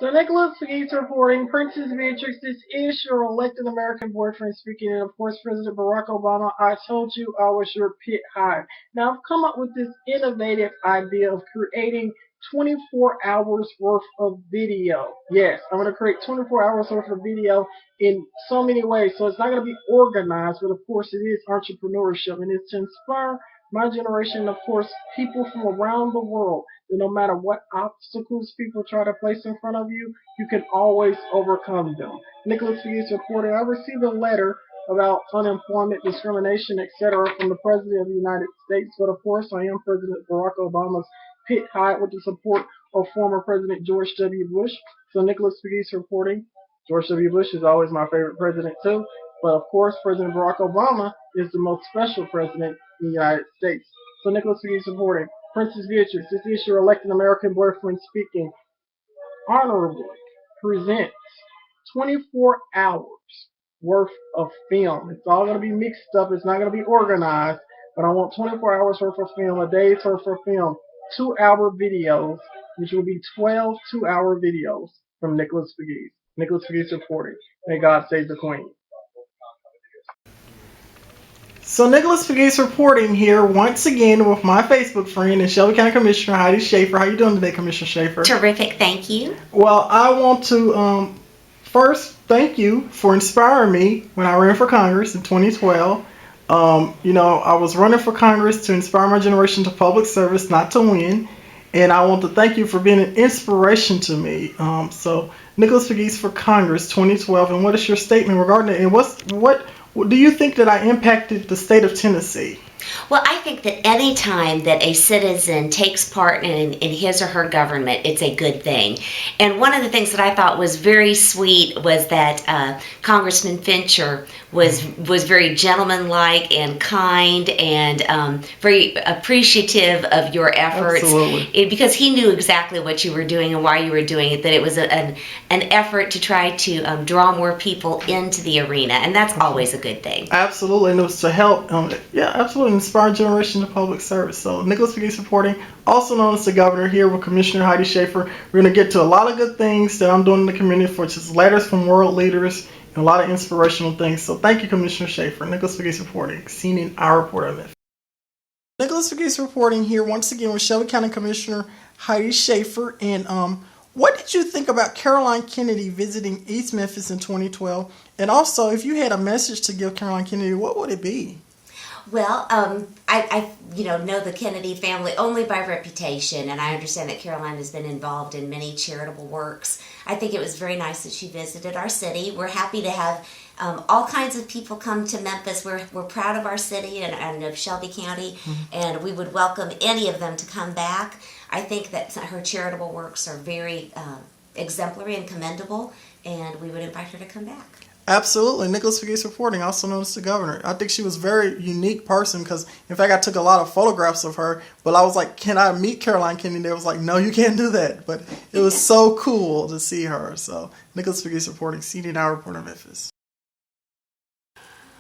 So Nicholas Pegues reporting, Princess Beatrix, this is your elected American boyfriend speaking, and of course President Barack Obama, I told you I was your pit hive. Now I've come up with this innovative idea of creating 24 hours worth of video. Yes, I'm going to create 24 hours worth of video in so many ways. So it's not going to be organized, but of course it is entrepreneurship, and it's to inspire my generation, of course, people from around the world, that no matter what obstacles people try to place in front of you, you can always overcome them. Nicholas Hughes reported, I received a letter about unemployment, discrimination, etc. from the President of the United States, but of course I am President Barack Obama's pit hive with the support of former President George W. Bush. So Nicholas Hughes reporting, George W. Bush is always my favorite president too, but of course President Barack Obama is the most special president in the United States. So Nicholas Hughes reporting, Princess Beatrix, this is your elected American boyfriend speaking, honorably presents 24 hours worth of film. It's all going to be mixed up. It's not going to be organized, but I want 24 hours worth of film, a day's worth of film, 2-hour videos, which will be 12 2-hour videos from Nicholas Pegues. Nicholas Pegues reporting. May God save the Queen. So Nicholas Pegues reporting here once again with my Facebook friend and Shelby County Commissioner Heidi Schaefer. How you doing today, Commissioner Schaefer? Terrific, thank you. Well, I want to first thank you for inspiring me when I ran for Congress in 2012. I was running for Congress to inspire my generation to public service, not to win. And I want to thank you for being an inspiration to me. So Nicholas Pegues for Congress 2012. And what is your statement regarding it? And what do you think that I impacted the state of Tennessee? Well, I think that any time that a citizen takes part in his or her government, it's a good thing. And one of the things that I thought was very sweet was that Congressman Fincher was very gentlemanlike and kind and very appreciative of your efforts. Absolutely. Because he knew exactly what you were doing and why you were doing it, that it was an effort to try to draw more people into the arena, and that's always a good thing. Absolutely, and it was to help, absolutely, inspire generation to public service. So Nicholas Pegues reporting, also known as the governor, here with Commissioner Heidi Schaefer. We're going to get to a lot of good things that I'm doing in the community, for just letters from world leaders and a lot of inspirational things. So thank you, Commissioner Schaefer. Nicholas Pegues reporting, seen in our report on Memphis. Nicholas Pegues reporting here once again with Shelby County Commissioner Heidi Schaefer. And what did you think about Caroline Kennedy visiting East Memphis in 2012? And also, if you had a message to give Caroline Kennedy, what would it be? Well, I know the Kennedy family only by reputation, and I understand that Caroline has been involved in many charitable works. I think it was very nice that she visited our city. We're happy to have all kinds of people come to Memphis. We're proud of our city and of Shelby County, and we would welcome any of them to come back. I think that her charitable works are very exemplary and commendable, and we would invite her to come back. Absolutely. Nicholas Pegues reporting, also known as the governor. I think she was a very unique person because, in fact, I took a lot of photographs of her, but I was like, can I meet Caroline Kennedy? They was like, no, you can't do that. But it was so cool to see her. So Nicholas Pegues reporting, seen in our report on Memphis.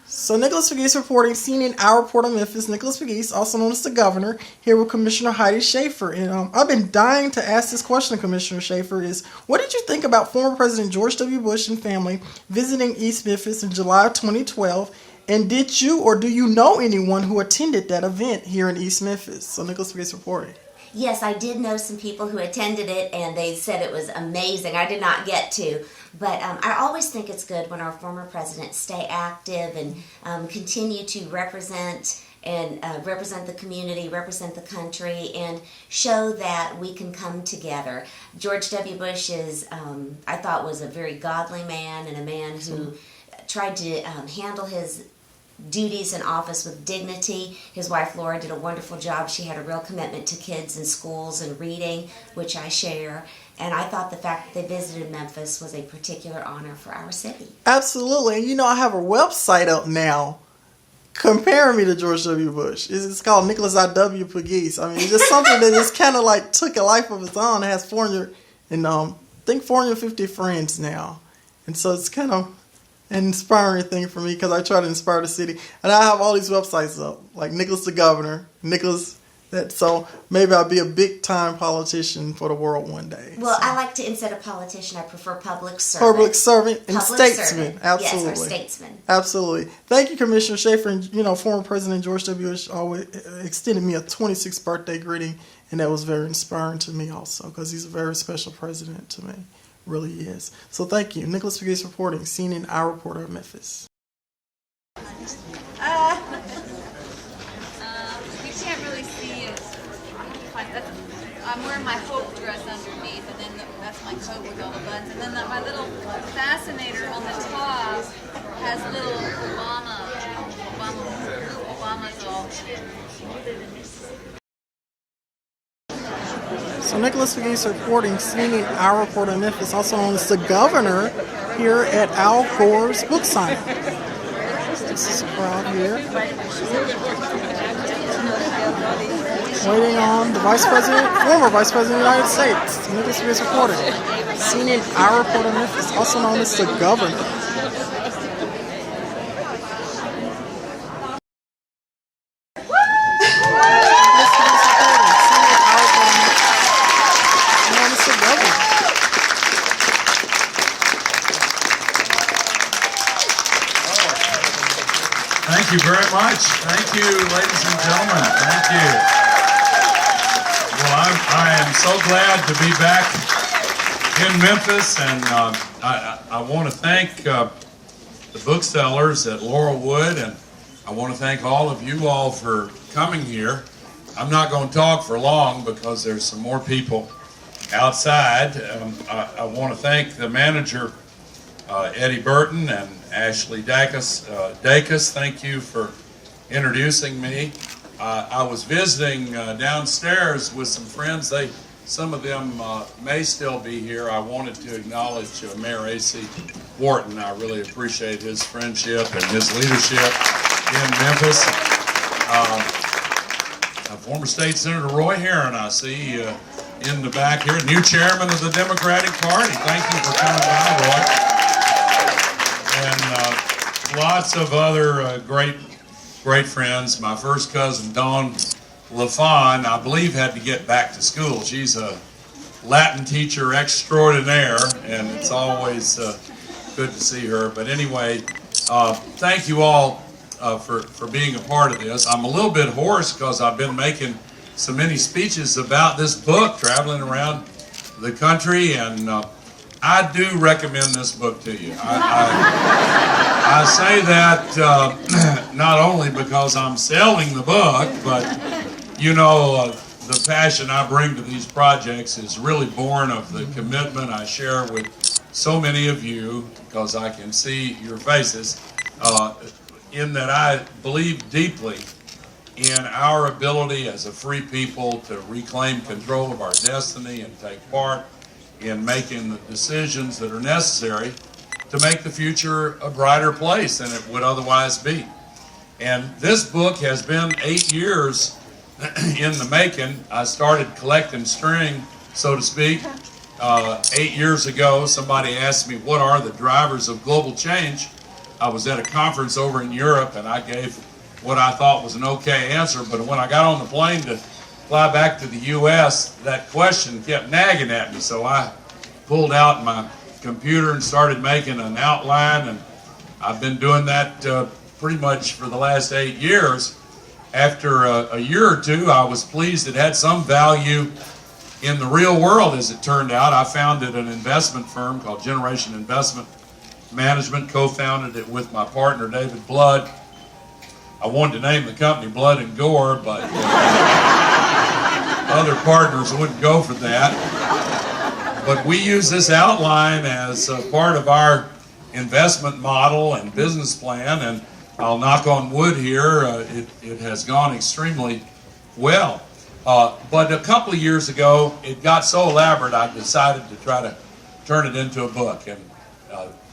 So Nicholas Pegues reporting, seen in our report on Memphis. Nicholas Pegues, also known as the governor, here with Commissioner Heidi Schaefer. And I've been dying to ask this question, Commissioner Schaefer, is what did you think about former President George W. Bush and family visiting East Memphis in July of 2012? And did you or do you know anyone who attended that event here in East Memphis? So Nicholas Pegues reporting. Yes, I did know some people who attended it, and they said it was amazing. I did not get to, but I always think it's good when our former presidents stay active and continue to represent the community, represent the country, and show that we can come together. George W. Bush I thought, was a very godly man and a man who tried to handle his duties in office with dignity. His wife Laura did a wonderful job. She had a real commitment to kids and schools and reading, which I share. And I thought the fact that they visited Memphis was a particular honor for our city. Absolutely. And I have a website up now comparing me to George W. Bush. It's called Nicholas I.W. Pegues. I mean, it's just something that just kind of like took a life of its own. It has 450 friends now. And so it's kind of an inspiring thing for me because I try to inspire the city. And I have all these websites up, like Nicholas the Governor, Nicholas So maybe I'll be a big time politician for the world one day. Well, so. I like to, instead of politician, I prefer public servant. Public servant and Public statesman. servant. Absolutely. Yes, or statesman. Absolutely. Thank you, Commissioner Schaefer. And, former President George W. Bush always extended me a 26th birthday greeting, and that was very inspiring to me also, because he's a very special president to me. Really is. So thank you. Nicholas Pegues reporting, CNN, our reporter of Memphis. You can't really see it. I'm wearing my hope dress underneath, and then that's my coat with all the buttons. And then my little fascinator on the top has little Obama's all. So Nicholas Pegues reporting, CNN, our reporter of Memphis, also known as the governor here at Al Gore's book signing. This is a crowd here. Waiting on the Vice President, former Vice President of the United States. Nicholas Pegues reporting. CNN, our reporter of Memphis, also known as the governor. Thank you very much. Thank you, ladies and gentlemen. Thank you. Well, I am so glad to be back in Memphis, and I want to thank the booksellers at Laurelwood, and I want to thank all of you all for coming here. I'm not going to talk for long because there's some more people outside. I want to thank the manager, Eddie Burton, and Ashley Dacus. Thank you for introducing me. I was visiting downstairs with some friends. Some of them may still be here. I wanted to acknowledge Mayor A.C. Wharton. I really appreciate his friendship and his leadership in Memphis. Former State Senator Roy Herron, I see in the back here, new chairman of the Democratic Party. Thank you for coming by, Roy. And lots of other great friends. My first cousin, Dawn LaFawn, I believe had to get back to school. She's a Latin teacher extraordinaire, and it's always good to see her. But anyway, thank you all for being a part of this. I'm a little bit hoarse because I've been making so many speeches about this book, traveling around the country, and I do recommend this book to you. I say that not only because I'm selling the book, but the passion I bring to these projects is really born of the commitment I share with so many of you, because I can see your faces, in that I believe deeply in our ability as a free people to reclaim control of our destiny and take part in making the decisions that are necessary to make the future a brighter place than it would otherwise be. And this book has been 8 years in the making. I started collecting string, so to speak, 8 years ago. Somebody asked me, what are the drivers of global change? I was at a conference over in Europe, and I gave what I thought was an okay answer, but when I got on the plane to fly back to the U.S., that question kept nagging at me, so I pulled out my computer and started making an outline, and I've been doing that pretty much for the last 8 years. After a year or two, I was pleased it had some value in the real world, as it turned out. I founded an investment firm called Generation Investment Management, co-founded it with my partner, David Blood. I wanted to name the company Blood and Gore, but other partners wouldn't go for that. But we use this outline as part of our investment model and business plan, and I'll knock on wood here, it has gone extremely well. But a couple of years ago, it got so elaborate, I decided to try to turn it into a book. And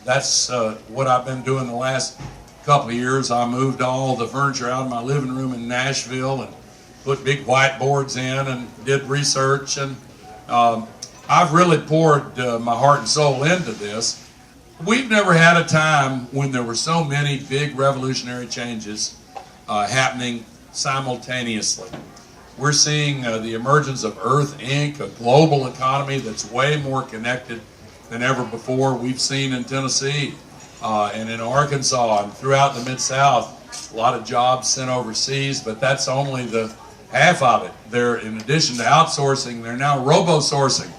that's what I've been doing the last couple of years. I moved all the furniture out of my living room in Nashville and put big whiteboards in and did research. And I've really poured my heart and soul into this. We've never had a time when there were so many big revolutionary changes happening simultaneously. We're seeing the emergence of Earth Inc., a global economy that's way more connected than ever before. We've seen in Tennessee and in Arkansas and throughout the Mid-South a lot of jobs sent overseas, but that's only the half of it. They're, in addition to outsourcing, they're now robo-sourcing,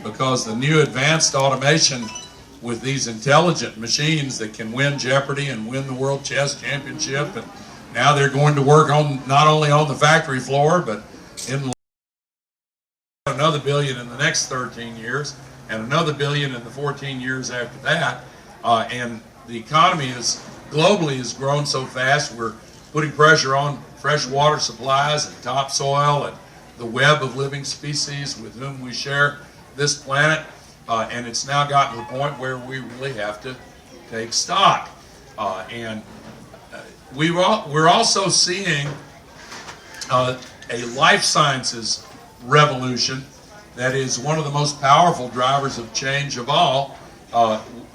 because the new advanced automation with these intelligent machines that can win Jeopardy and win the World Chess Championship, and now they're going to work on not only on the factory floor, but in another billion in the next 13 years, and another billion in the 14 years after that. And the economy is globally has grown so fast, we're putting pressure on fresh water supplies and topsoil and the web of living species with whom we share this planet. And it's now gotten to the point where we really have to take stock. We're also seeing a life sciences revolution that is one of the most powerful drivers of change of all.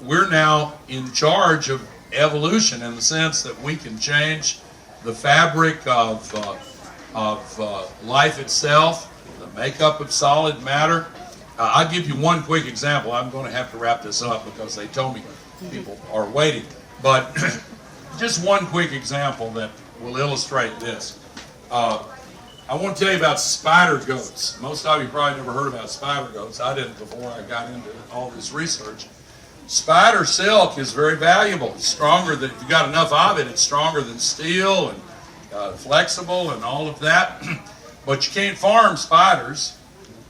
We're now in charge of evolution in the sense that we can change the fabric of life itself, the makeup of solid matter. I'll give you one quick example. I'm going to have to wrap this up because they told me people are waiting. But just one quick example that will illustrate this. I want to tell you about spider goats. Most of you probably never heard about spider goats. I didn't before I got into all this research. Spider silk is very valuable. It's stronger than, if you got enough of it, it's stronger than steel and flexible and all of that. But you can't farm spiders.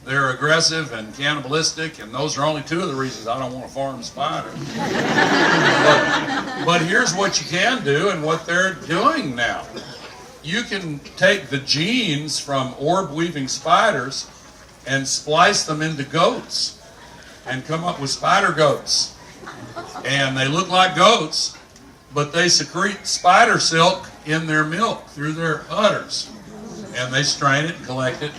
They're aggressive and cannibalistic, and those are only two of the reasons I don't want to farm spiders. But here's what you can do and what they're doing now. You can take the genes from orb-weaving spiders and splice them into goats and come up with spider goats. And they look like goats, but they secrete spider silk in their milk through their udders. And they strain it and collect it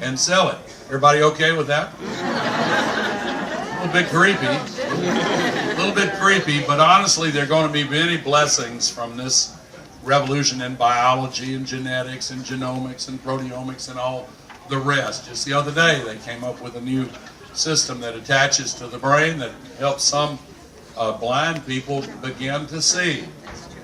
and sell it. Everybody okay with that? A little bit creepy. A little bit creepy, but honestly, there are going to be many blessings from this revolution in biology and genetics and genomics and proteomics and all the rest. Just the other day, they came up with a new system that attaches to the brain that helps some blind people begin to see.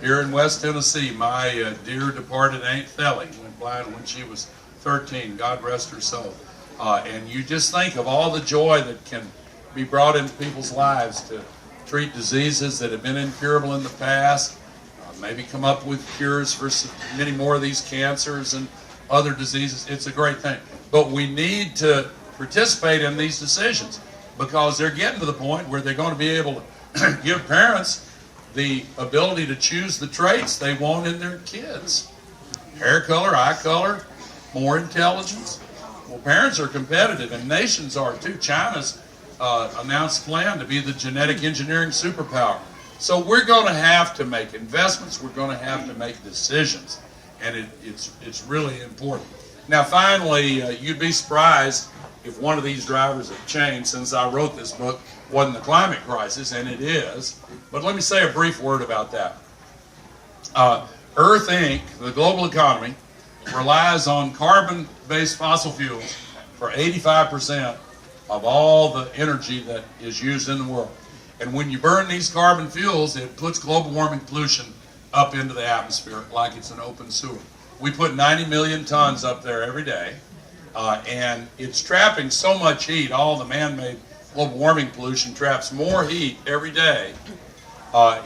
Here in West Tennessee, my dear departed Aunt Thelly went blind when she was 13. God rest her soul. And you just think of all the joy that can be brought into people's lives to treat diseases that have been incurable in the past, maybe come up with cures for many more of these cancers and other diseases. It's a great thing. But we need to participate in these decisions because they're getting to the point where they're going to be able to give parents the ability to choose the traits they want in their kids. Hair color, eye color, more intelligence. Well, parents are competitive, and nations are too. China's announced plan to be the genetic engineering superpower. So we're going to have to make investments. We're going to have to make decisions, and it's really important. Now, finally, you'd be surprised if one of these drivers of change, since I wrote this book, wasn't the climate crisis, and it is. But let me say a brief word about that. Earth Inc., the global economy, relies on carbon-based fossil fuels for 85% of all the energy that is used in the world. And when you burn these carbon fuels, it puts global warming pollution up into the atmosphere like it's an open sewer. We put 90 million tons up there every day, and it's trapping so much heat. All the man-made global warming pollution traps more heat every day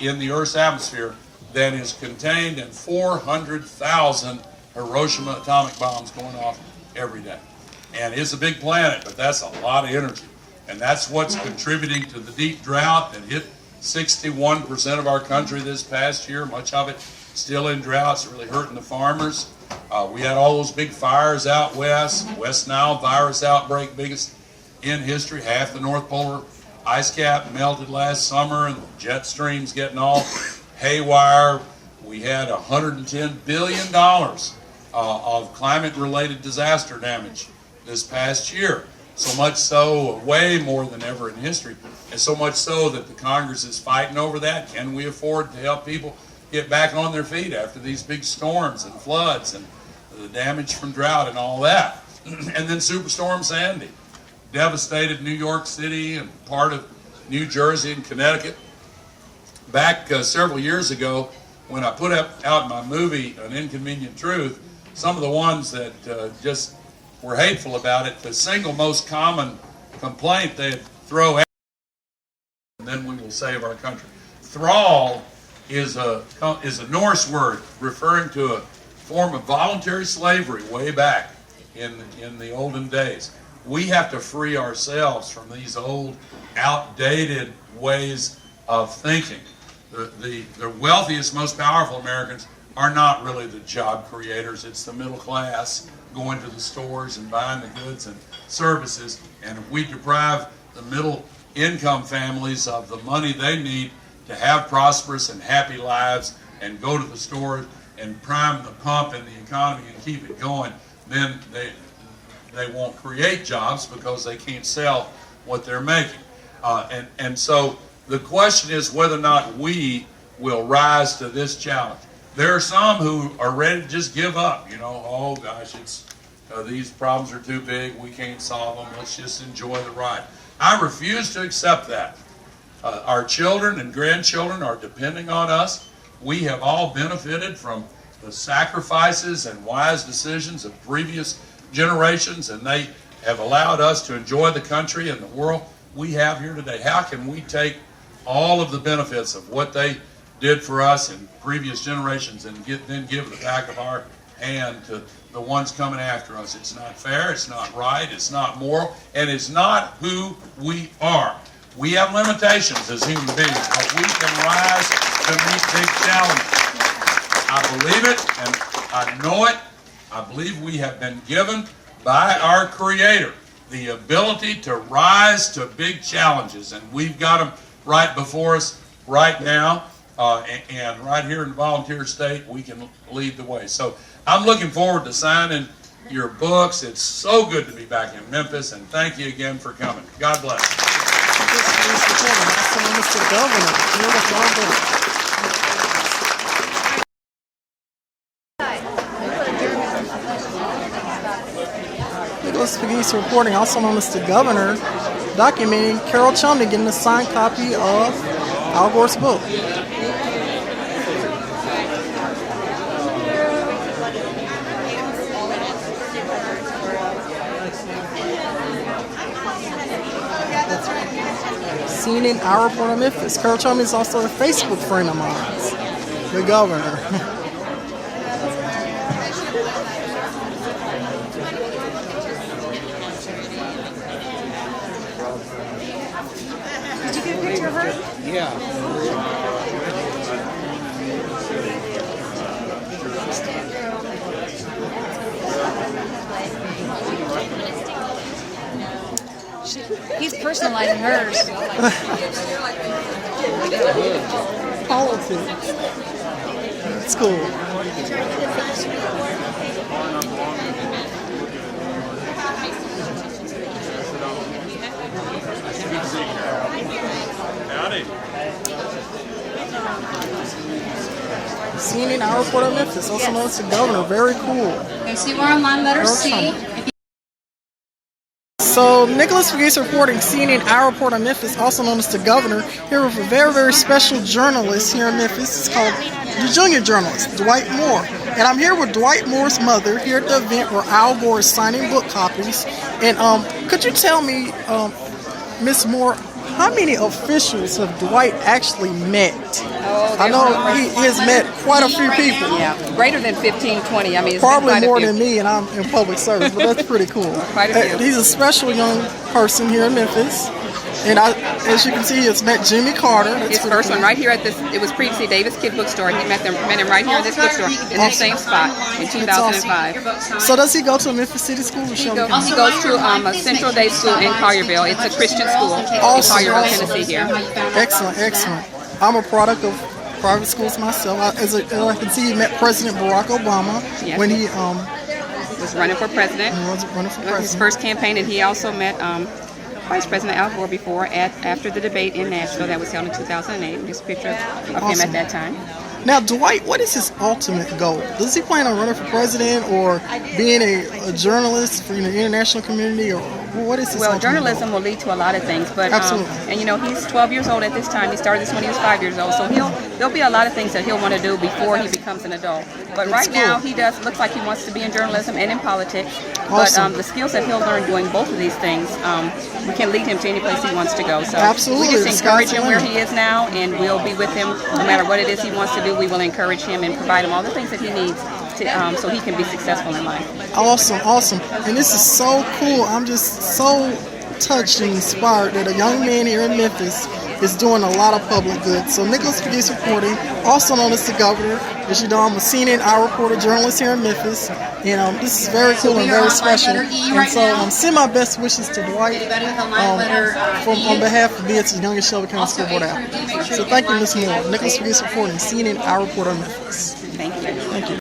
in the Earth's atmosphere than is contained in 400,000 Hiroshima atomic bombs going off every day. And it's a big planet, but that's a lot of energy. And that's what's contributing to the deep drought that hit 61% of our country this past year. Much of it still in drought. It's really hurting the farmers. We had all those big fires out west. West Nile virus outbreak, biggest in history. Half the North Polar ice cap melted last summer, and the jet streams getting all haywire. We had $110 billion of climate-related disaster damage this past year. So much so, way more than ever in history, and so much so that the Congress is fighting over that. Can we afford to help people get back on their feet after these big storms and floods and the damage from drought and all that. And then Superstorm Sandy devastated New York City and part of New Jersey and Connecticut. Back several years ago, when I put out my movie, An Inconvenient Truth, some of the ones that just were hateful about it, the single most common complaint they'd throw at, and then we will save our country. Thrall is a Norse word referring to a form of voluntary slavery way back in the olden days. We have to free ourselves from these old, outdated ways of thinking. The wealthiest, most powerful Americans are not really the job creators. It's the middle class going to the stores and buying the goods and services. And if we deprive the middle income families of the money they need to have prosperous and happy lives and go to the store and prime the pump in the economy and keep it going, then they won't create jobs because they can't sell what they're making. And so the question is whether or not we will rise to this challenge. There are some who are ready to just give up. Oh gosh, these problems are too big. We can't solve them. Let's just enjoy the ride. I refuse to accept that. Our children and grandchildren are depending on us. We have all benefited from the sacrifices and wise decisions of previous generations, and they have allowed us to enjoy the country and the world we have here today. How can we take all of the benefits of what they did for us in previous generations and then give the back of our hand to the ones coming after us? It's not fair, it's not right, it's not moral, and it's not who we are. We have limitations as human beings, but we can rise to meet big challenges. I believe it, and I know it. I believe we have been given by our Creator the ability to rise to big challenges, and we've got them right before us right now, and right here in the volunteer state, we can lead the way. So I'm looking forward to signing your books. It's so good to be back in Memphis, and thank you again for coming. God bless. Mr. Governor, Nicholas Pegues reporting, also known as the Governor, documenting Carol Chumney getting a signed copy of Al Gore's book. Seen in our report on Memphis. Carol Chumney is also a Facebook friend of mine, the Governor. Did you get a picture of her? Yeah. He's personalizing hers. Politics. That's cool. Howdy. Seen in our report on Memphis, also known as the Governor. Very cool. And see, we're on line letter C. So Nicholas Pegues reporting, CNN, our report on Memphis, also known as the Governor, here with a very, very special journalist here in Memphis. It's called the junior journalist, Dwight Moore. And I'm here with Dwight Moore's mother here at the event where Al Gore is signing book copies. And could you tell me, Miss Moore, how many officials have Dwight actually met? Oh, I know he has met quite a few people. Yeah, greater than 15, 20. I mean, it's Probably been more quite a than few. me, and I'm in public service, but that's pretty cool. Quite a few. He's a special young person here in Memphis. And as you can see, it's met Jimmy Carter. That's His pretty first cool. one right here at this, it was previously Davis Kid Bookstore. He met him right here at this bookstore in the same spot in 2005. So does he go to a Memphis City school or He something? goes to a Central Day School in Collierville. It's a Christian school in Awesome, Collierville, awesome. Tennessee here. Excellent, excellent. I'm a product of private schools myself. As I can see, he met President Barack Obama Yes. when he Was running for president. was running for His president. first campaign, and he also met Vice President Al Gore before after the debate in Nashville that was held in 2008. This picture of him Awesome. at that time. Now, Dwight, what is his ultimate goal? Does he plan on running for president or being a journalist for the international community, or what is his Well, ultimate journalism goal? will lead to a lot of things, but Absolutely. and he's 12 years old at this time. He started this when he was 5 years old, so there'll be a lot of things that he'll want to do before he becomes an adult. But right now, he looks like he wants to be in journalism and in politics. Awesome. But the skills that he'll learn doing both of these things, we can lead him to any place he wants to go. So Absolutely. we just The encourage sky's him the where limit. he is now, and we'll be with him no matter what it is he wants to do. We will encourage him and provide him all the things that he needs to, so he can be successful in life. Awesome. And this is so cool. I'm just so touched and inspired that a young man here in Memphis is doing a lot of public good. So Nicholas Pegues reporting, also known as the Governor. As you know, I'm a CNN Hour reporter journalist here in Memphis. This is very cool and very special. And so send my best wishes to Dwight on behalf of being the youngest Shelby County School Board applicant. So thank you, Ms. Moore. Nicholas Pegues reporting, CNN Hour reporter in Memphis. Thank you. Thank you.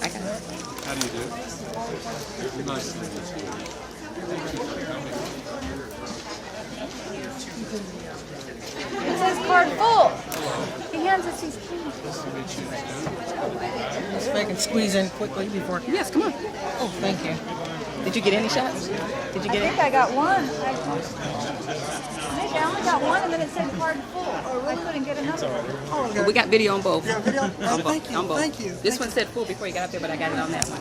I got it. How do you do? Nice to meet you. It says card full. He hands us these keys. So I can squeeze in quickly before. Yes, come on. Oh, thank you. Did you get any shots? Did you I get think it? I got one. Maybe I only got one, and then it said card full. Or I couldn't get another. Well, we got video on both. Yeah, video. Thank you. On both. Thank you. This one said full before you got up there, but I got it on that one.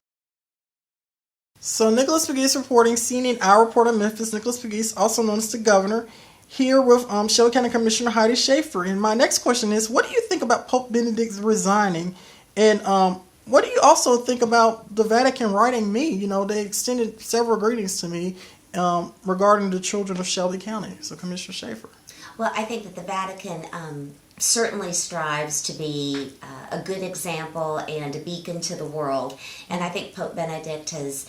So Nicholas Pegues reporting, CNN Hour reporter in Memphis. Nicholas Pegues, also known as the Governor, here with Shelby County Commissioner Heidi Schaefer. And my next question is, what do you think about Pope Benedict resigning? And what do you also think about the Vatican writing me? They extended several greetings to me regarding the children of Shelby County. So Commissioner Schaefer. Well, I think that the Vatican certainly strives to be a good example and a beacon to the world. And I think Pope Benedict has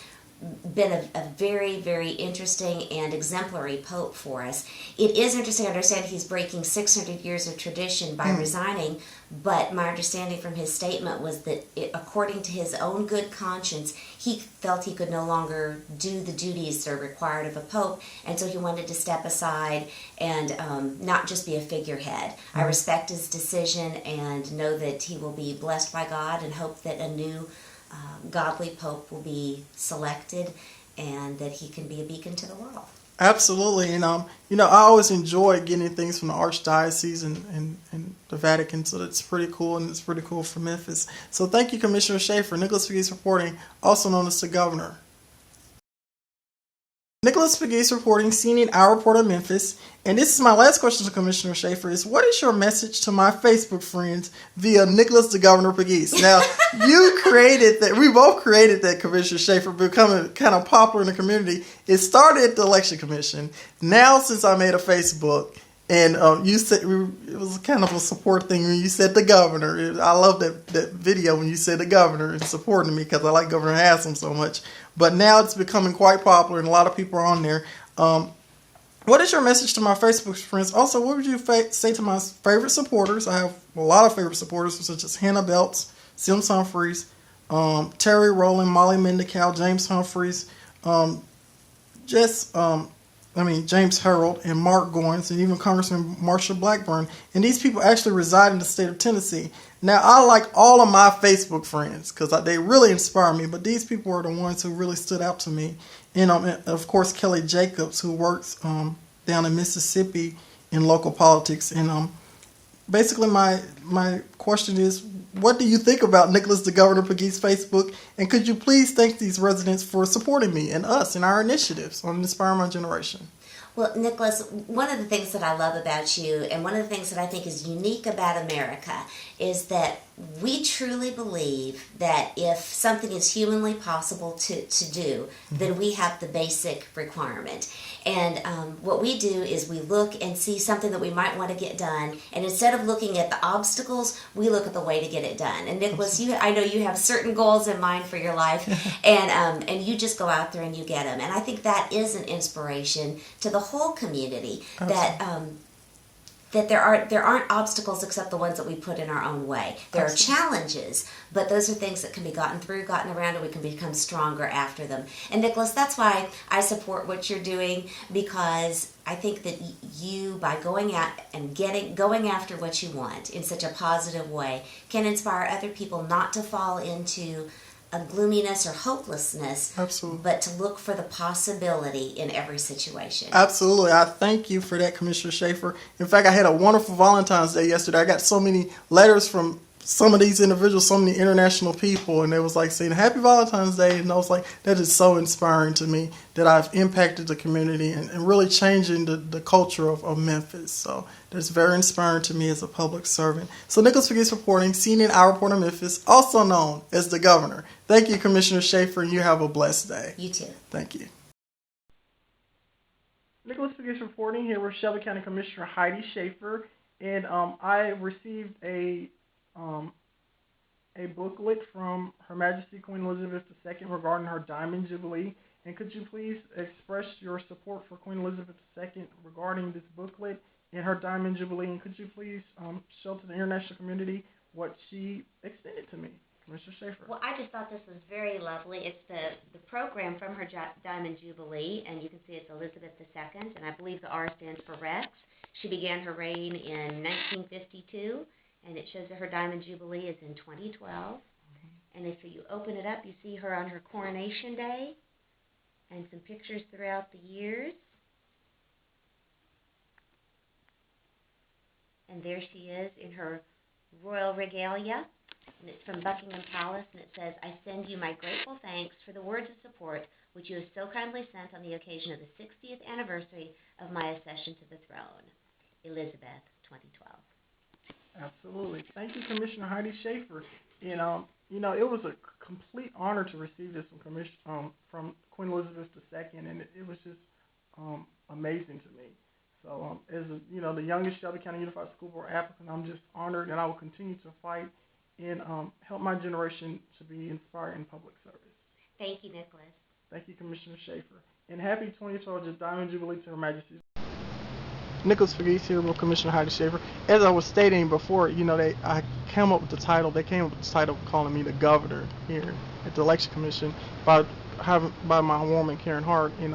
been a very, very interesting and exemplary pope for us. It is interesting. I understand he's breaking 600 years of tradition by resigning, but my understanding from his statement was that according to his own good conscience, he felt he could no longer do the duties that are required of a pope, and so he wanted to step aside and not just be a figurehead. I respect his decision and know that he will be blessed by God, and hope that a new godly pope will be selected and that he can be a beacon to the world. Absolutely. And, I always enjoy getting things from the Archdiocese and the Vatican, so that's pretty cool, and it's pretty cool for Memphis. So thank you, Commissioner Schaefer. Nicholas Pegues reporting, also known as the Governor. Nicholas Pegues reporting, CNN Hour reporter in Memphis. And this is my last question to Commissioner Schaefer is, what is your message to my Facebook friends via Nicholas the Governor Pegues? Now, you created that, we both created that, Commissioner Schaefer, becoming kind of popular in the community. It started at the Election Commission. Now, since I made a Facebook, and you said, it was kind of a support thing when you said the governor. I love that video when you said the governor and supporting me, because I like Governor Haslam so much. But now it's becoming quite popular, and a lot of people are on there. What is your message to my Facebook friends? Also, what would you say to my favorite supporters? I have a lot of favorite supporters, such as Hannah Belts, Sims Humphreys, Terry Rowland, Molly Mendicow, James Humphreys, James Harold, and Mark Goins, and even Congressman Marsha Blackburn. And these people actually reside in the state of Tennessee. Now, I like all of my Facebook friends because they really inspire me, but these people are the ones who really stood out to me. And, of course, Kelly Jacobs, who works down in Mississippi in local politics. And basically my question is, what do you think about Nicholas the Governor Pegues Facebook? And could you please thank these residents for supporting me and us in our initiatives on Inspire My Generation? Well, Nicholas, one of the things that I love about you, and one of the things that I think is unique about America, is that we truly believe that if something is humanly possible to do, then we have the basic requirement. And what we do is we look and see something that we might want to get done, and instead of looking at the obstacles, we look at the way to get it done. And Nicholas, I know you have certain goals in mind for your life, and you just go out there and you get them. And I think that is an inspiration to the whole community. Absolutely. That that there aren't obstacles except the ones that we put in our own way. There are challenges, but those are things that can be gotten around, and we can become stronger after them. And Nicholas, that's why I support what you're doing, because I think that you, by going out and going after what you want in such a positive way, can inspire other people not to fall into a gloominess or hopelessness, Absolutely. but to look for the possibility in every situation. Absolutely. I thank you for that, Commissioner Schaefer. In fact, I had a wonderful Valentine's Day yesterday. I got so many letters from some of these individuals, so many international people, and they was like saying Happy Valentine's Day, and I was like, that is so inspiring to me that I've impacted the community and really changing the culture of Memphis. So that's very inspiring to me as a public servant. So Nicholas Pegues reporting, CNN Our Report on Memphis, also known as the Governor. Thank you, Commissioner Schaefer, and you have a blessed day. You too. Thank you. Nicholas Pegues reporting here with Shelby County Commissioner Heidi Schaefer, and I received a booklet from Her Majesty Queen Elizabeth II regarding her Diamond Jubilee. And could you please express your support for Queen Elizabeth II regarding this booklet and her Diamond Jubilee? And could you please show to the international community what she extended to me, Mr. Schaefer? Well, I just thought this was very lovely. It's the program from her Diamond Jubilee, and you can see it's Elizabeth II, and I believe the R stands for Rex. She began her reign in 1952, and it shows that her Diamond Jubilee is in 2012. And if you open it up, you see her on her coronation day, and some pictures throughout the years. And there she is in her royal regalia. And it's from Buckingham Palace, and it says, "I send you my grateful thanks for the words of support which you have so kindly sent on the occasion of the 60th anniversary of my accession to the throne. Elizabeth, 2012. Absolutely. Thank you, Commissioner Heidi Schaefer. And, it was a complete honor to receive this from Queen Elizabeth II, and it was just amazing to me. So, as the youngest Shelby County Unified School Board applicant, I'm just honored, and I will continue to fight and help my generation to be inspired in public service. Thank you, Nicholas. Thank you, Commissioner Schaefer. And happy 2012 Diamond Jubilee to Her Majesty. Nicholas Pegues here with Commissioner Heidi Schaefer. As I was stating before, I came up with the title. They came up with the title calling me the governor here at the Election Commission by my woman Karen Hart. And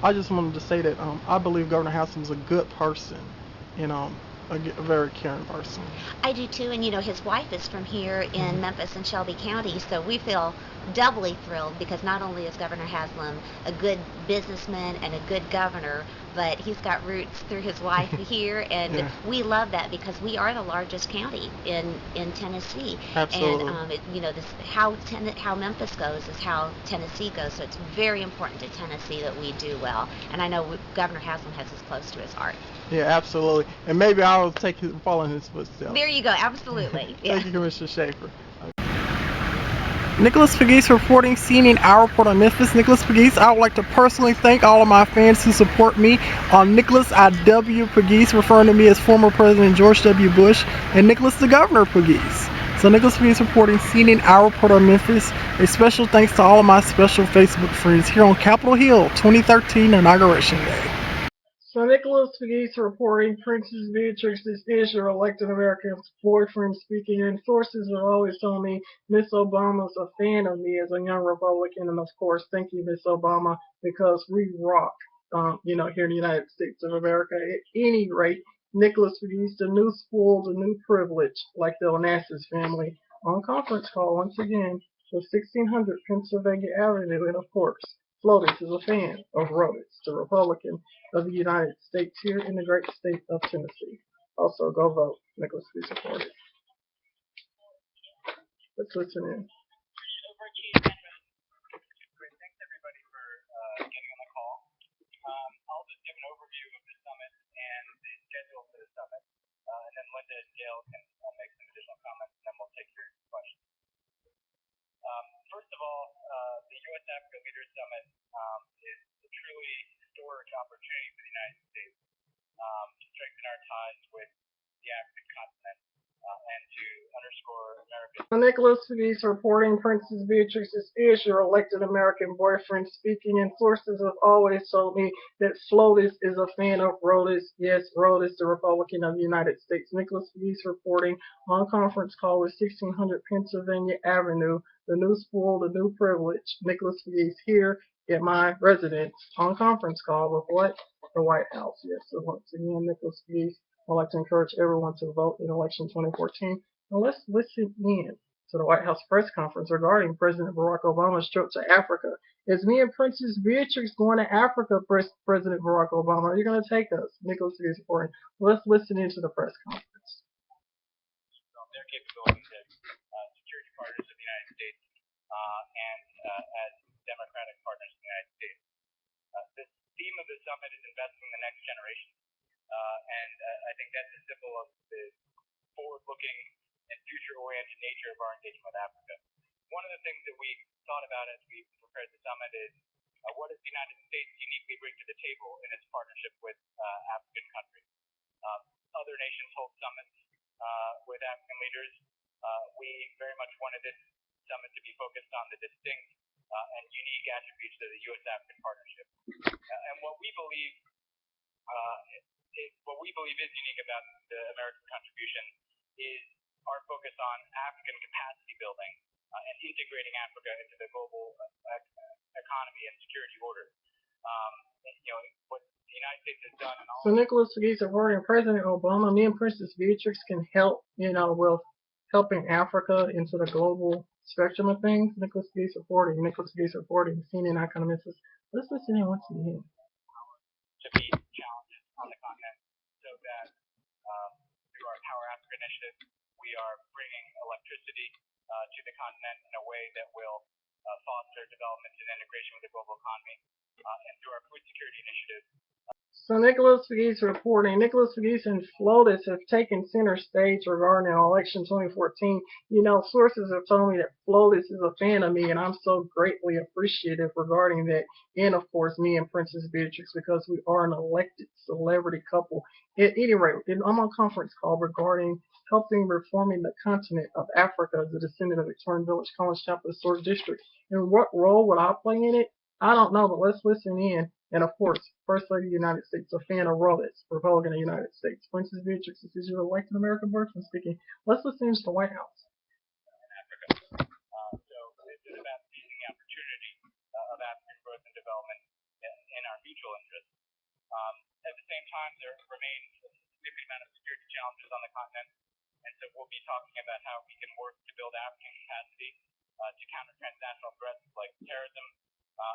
I just wanted to say that I believe Governor Haslam is a good person, and a very caring person. I do too, and his wife is from here in Memphis and Shelby County, so we feel doubly thrilled because not only is Governor Haslam a good businessman and a good governor, but he's got roots through his wife here, and Yeah. we love that because we are the largest county in Tennessee. Absolutely. And how Memphis goes is how Tennessee goes, so it's very important to Tennessee that we do well, and I know Governor Haslam has this close to his heart. Yeah, absolutely. And maybe I'll follow in his footsteps. There you go, absolutely. Yeah. Thank you, Commissioner Schaefer. Nicholas Pegues reporting, CNN Our Report on Memphis. Nicholas Pegues, I would like to personally thank all of my fans who support me. Nicholas I.W. Pegues, referring to me as former President George W. Bush, and Nicholas the Governor Pegues. So Nicholas Pegues reporting, CNN Our Report on Memphis. A special thanks to all of my special Facebook friends here on Capitol Hill 2013 Inauguration Day. So Nicholas Pegues reporting, Princess Beatrix, this is your elected American's boyfriend speaking, and sources have always told me Miss Obama's a fan of me as a young Republican, and of course, thank you, Miss Obama, because we rock, here in the United States of America. At any rate, Nicholas Pegues, the new spoil, the new privilege, like the Onassis family, on conference call once again with 1600 Pennsylvania Avenue, and of course, Flotus is a fan of Rodas, the Republican of the United States here in the great state of Tennessee. Also, go vote. Nicholas Pegues supported. Let's listen in. Great. Thanks everybody for getting on the call. I'll just give an overview of the summit and the schedule for the summit, and then Linda and Gail can make some additional comments, and then we'll take your questions. First of all, the U.S. Africa Leaders Summit is a truly historic opportunity for the United States to strengthen our ties with the African continent and to underscore America's. Nicholas Pegues reporting Princess Beatrix is your elected American boyfriend speaking, and sources have always told me that Flotus is a fan of Rhodes. Yes, Rhodes, the Republican of the United States. Nicholas Pegues reporting on conference call with 1600 Pennsylvania Avenue, the new spool, the new privilege. Nicholas Pegues here at my residence on conference call with what? The White House. Yes, so once again, Nicholas Pegues. I'd like to encourage everyone to vote in election 2014. Now let's listen in to the White House press conference regarding President Barack Obama's trip to Africa. Is me and Princess Beatrix going to Africa, President Barack Obama? Are you going to take us? Nicholas is reporting. Let's listen into the press conference. Their capabilities as security partners of the United States and as democratic partners of the United States. The theme of the summit is investing in the next generation, and I think that's a symbol of the forward-looking and future-oriented nature of our engagement with Africa. One of the things that we thought about as we prepared the summit is what does the United States uniquely bring to the table in its partnership with African countries? Other nations hold summits with African leaders. We very much wanted this summit to be focused on the distinct and unique attributes of the U.S.-African partnership. And what we believe is unique about the American contribution is our focus on African capacity building and integrating Africa into the global economy and security order. What the United States has done. So Nicholas Pegues reporting President Obama, me and Princess Beatrix can help, with helping Africa into the global spectrum of things. Nicholas Pegues reporting, CNN economists. Let's listen in once again. To meet challenges on the continent so that through our Power Africa initiative, we are bringing electricity to the continent in a way that will foster development and integration with the global economy. And through our food security initiative. So Nicholas Pegues reporting, Nicholas Pegues and Flotus have taken center stage regarding election 2014. Sources have told me that Flotus is a fan of me, and I'm so greatly appreciative regarding that. And of course, me and Princess Beatrix, because we are an elected celebrity couple. At any rate, I'm on a conference call regarding helping reforming the continent of Africa as a descendant of Victorian Village College Chapel Source District. And what role would I play in it? I don't know, but let's listen in. And of course, First Lady of the United States, a fan of Rhodes, Republican of the United States. Princess Beatrix, this is your elected American boyfriend speaking. Let's listen to the White House. Africa. So this is about seizing the opportunity of African growth and development in our mutual interest. At the same time, there remains a significant amount of security challenges on the continent, and so we'll be talking about how we can work to build African capacity to counter transnational threats like terrorism,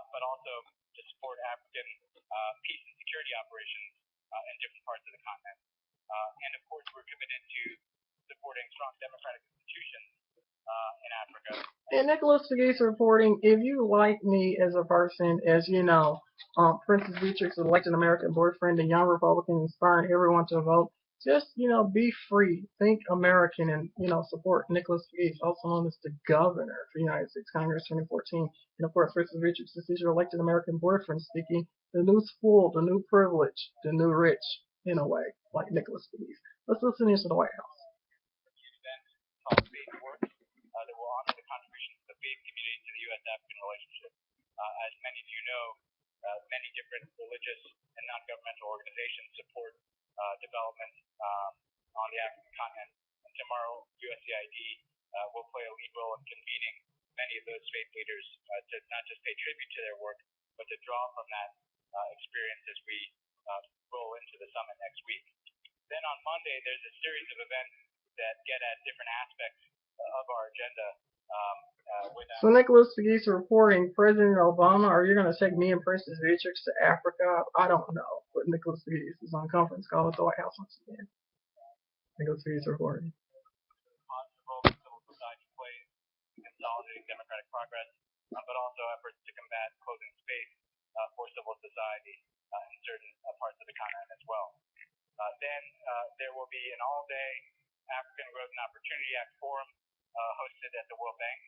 but also to support African peace and security operations in different parts of the continent. And of course, we're committed to supporting strong democratic institutions in Africa. And Nicholas Pegues reporting, if you like me as a person, as you know, Princess Beatrix is elected American boyfriend, a young Republican inspiring everyone to vote. Just, be free, think American, and, support Nicholas Pegues, also known as the governor of the United States Congress 2014. And of course, Princess Beatrix is your elected American boyfriend speaking, the new spoil, the new privilege, the new rich, in a way, like Nicholas Pegues. Let's listen into the White House. Called Faith Works that will honor the contributions of the faith community to the U.S.-African relationship. As many of you know, many different religious and non-governmental organizations support development on the African continent. And tomorrow, USAID will play a lead role in convening many of those faith leaders to not just pay tribute to their work, but to draw from that experience as we roll into the summit next week. Then on Monday, there's a series of events that get at different aspects of our agenda. So Nicholas Pegues reporting, President Obama, are you going to take me and Princess Beatrix to Africa? I don't know. But Nicholas Pegues is on conference call at the White House once again. Nicholas Pegues reporting. Positive role that civil society plays in consolidating democratic progress, but also efforts to combat closing space for civil society in certain parts of the continent as well. Then there will be an all-day African Growth and Opportunity Act Forum hosted at the World Bank.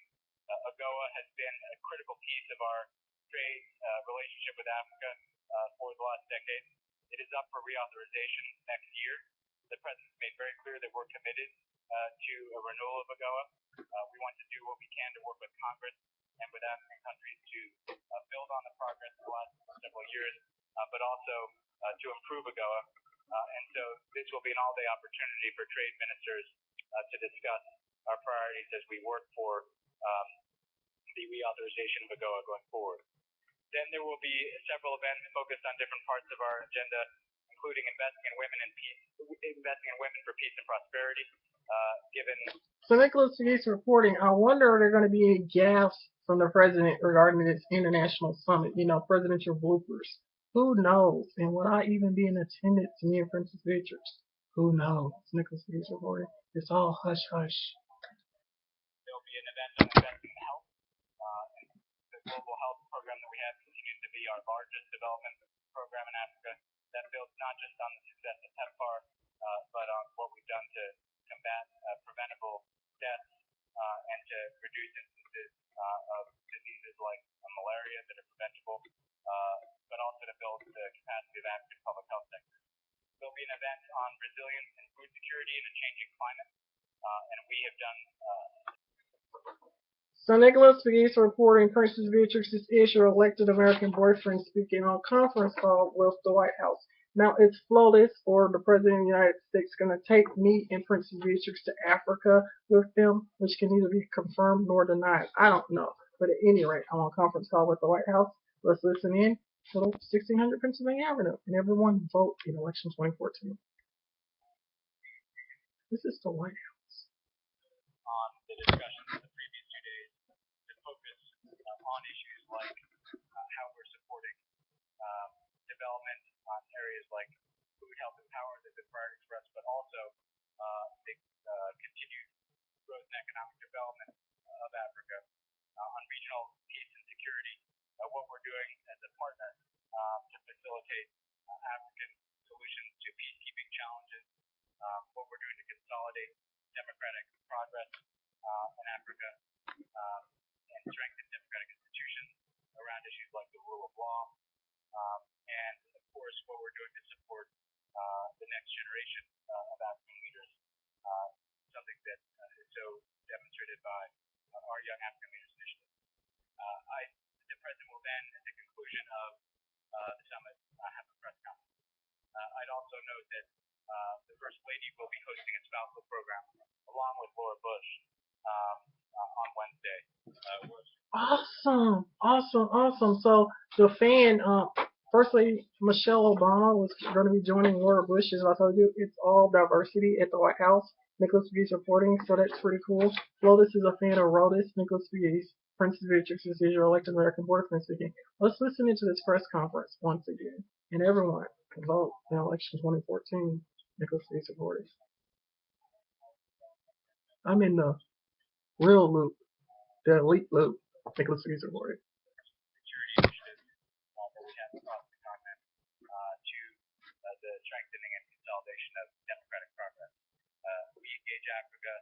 AGOA has been a critical piece of our trade relationship with Africa for the last decade. It is up for reauthorization next year. The President's made very clear that we're committed to a renewal of AGOA. We want to do what we can to work with Congress and with African countries to build on the progress of the last several years, but also to improve AGOA. And so this will be an all-day opportunity for trade ministers to discuss our priorities as we work for the reauthorization of AGOA going forward. Then there will be several events focused on different parts of our agenda, including investing in women for peace and prosperity. So Nicholas Pegues reporting, I wonder are there going to be any gaffes from the president regarding this international summit, presidential bloopers. Who knows? And would I even be in attendance, me and Princess Beatrix? Who knows? Nicholas Pegues reporting. It's all hush hush. There'll be an event on investing in health. The global health program that we have continues to be our largest development program in Africa. That builds not just on the success of PEPFAR, but on what we've done to combat preventable deaths and to reduce instances of diseases like malaria that are preventable, but also to build the capacity of African public health sectors. There'll be an event on resilience and food security in a changing climate, and we have done. So Nicholas Pegues reporting Princess Beatrix's issue elected American boyfriend speaking on conference call with the White House. Now it's flawless for the President of the United States going to take me and Princess Beatrix to Africa with them, which can neither be confirmed nor denied. I don't know. But at any rate, I'm on a conference call with the White House. Let's listen in to 1600 Pennsylvania Avenue. And everyone vote in election 2014. This is the White House. On the discussions of the previous 2 days to focus on issues like how we're supporting development on areas like food, health, and power that have been priorities for us, but also the continued growth and economic development of Africa, on regional peace and security, what we're doing as a partner to facilitate African solutions to peacekeeping challenges, what we're doing to consolidate democratic progress in Africa and strengthen democratic institutions around issues like the rule of law, and of course what we're doing to support the next generation of African leaders, something that is so demonstrated by our Young African Leaders Initiative. The President will then, at the conclusion of the summit, have a press conference. I'd also note that the First Lady will be hosting a spousal program along with Laura Bush on Wednesday. Awesome. So the fan, First Lady Michelle Obama was going to be joining Laura Bush. As I told you, it's all diversity at the White House. Nicholas Pegues reporting, so that's pretty cool. Lotus is a fan of Rotus. Nicholas Pegues, Princess Beatrix is your elected American boyfriend speaking. Let's listen into this press conference once again. And everyone can vote in election 2014. Nicholas Pegues reporting. I'm in the real loop, the elite loop. Nicholas Pegues reporting. Security initiatives that we have across the continent to the strengthening and consolidation of democratic progress. We engage Africa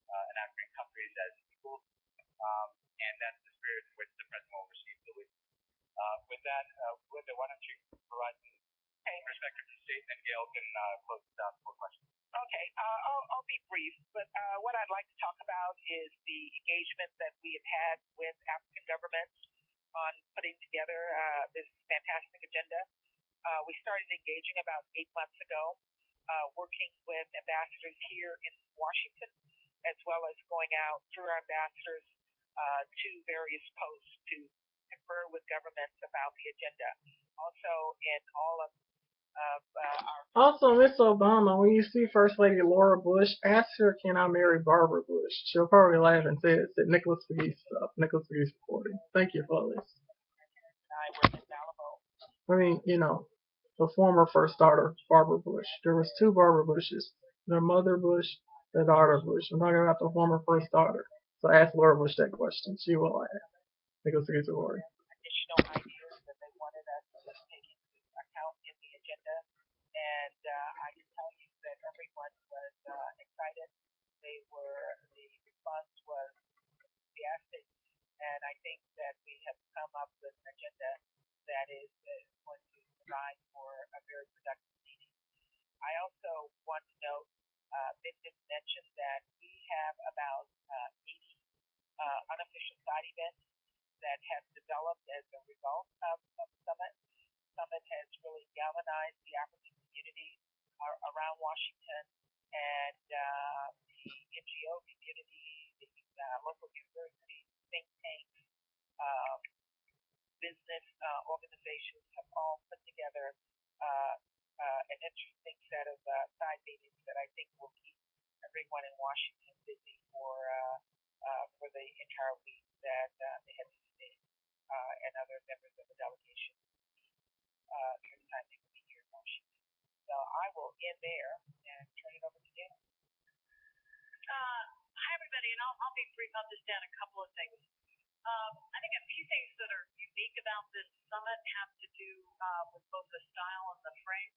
and African countries as equals, and that's the spirit in which the President will receive the lead. With that, Linda, why don't you provide some perspective to the state, and then Gail can close this out for questions. Okay, I'll be brief, but what I'd like to talk about is the engagement that we have had with African governments on putting together this fantastic agenda. We started engaging about 8 months ago, working with ambassadors here in Washington, as well as going out through our ambassadors to various posts to confer with governments about the agenda. Also, in all of Also, Miss Obama, when you see First Lady Laura Bush, ask her, can I marry Barbara Bush? She'll probably laugh and say it's at Nicholas Pegues stuff. Nicholas Pegues reporting. Thank you for this. I mean, the former first daughter, Barbara Bush. There was 2 Barbara Bushes. Their mother Bush, their daughter Bush. I'm talking about the former first daughter. So ask Laura Bush that question. She will laugh. Nicholas Pegues reporting. additional ideas that they wanted us to take into account in the agenda. And I can tell you that everyone was excited. The response was enthusiastic. And I think that we have come up with an agenda that is going to provide for a very productive meeting. I also want to note Vin did mention that we have about 80 unofficial side events that have developed as a result of Summit. Summit has really galvanized the African community around Washington and the NGO community, the local universities, think tanks, uh, business organizations have all put together an interesting set of side meetings that I think will keep everyone in Washington busy for the entire week that the heads of state and other members of the delegation during the time they will be here in Washington. So I will end there and turn it over to Dan. Hi, everybody, and I'll be brief. I'll just add a couple of things. I think a few things that are unique about this summit have to do with both the style and the frame.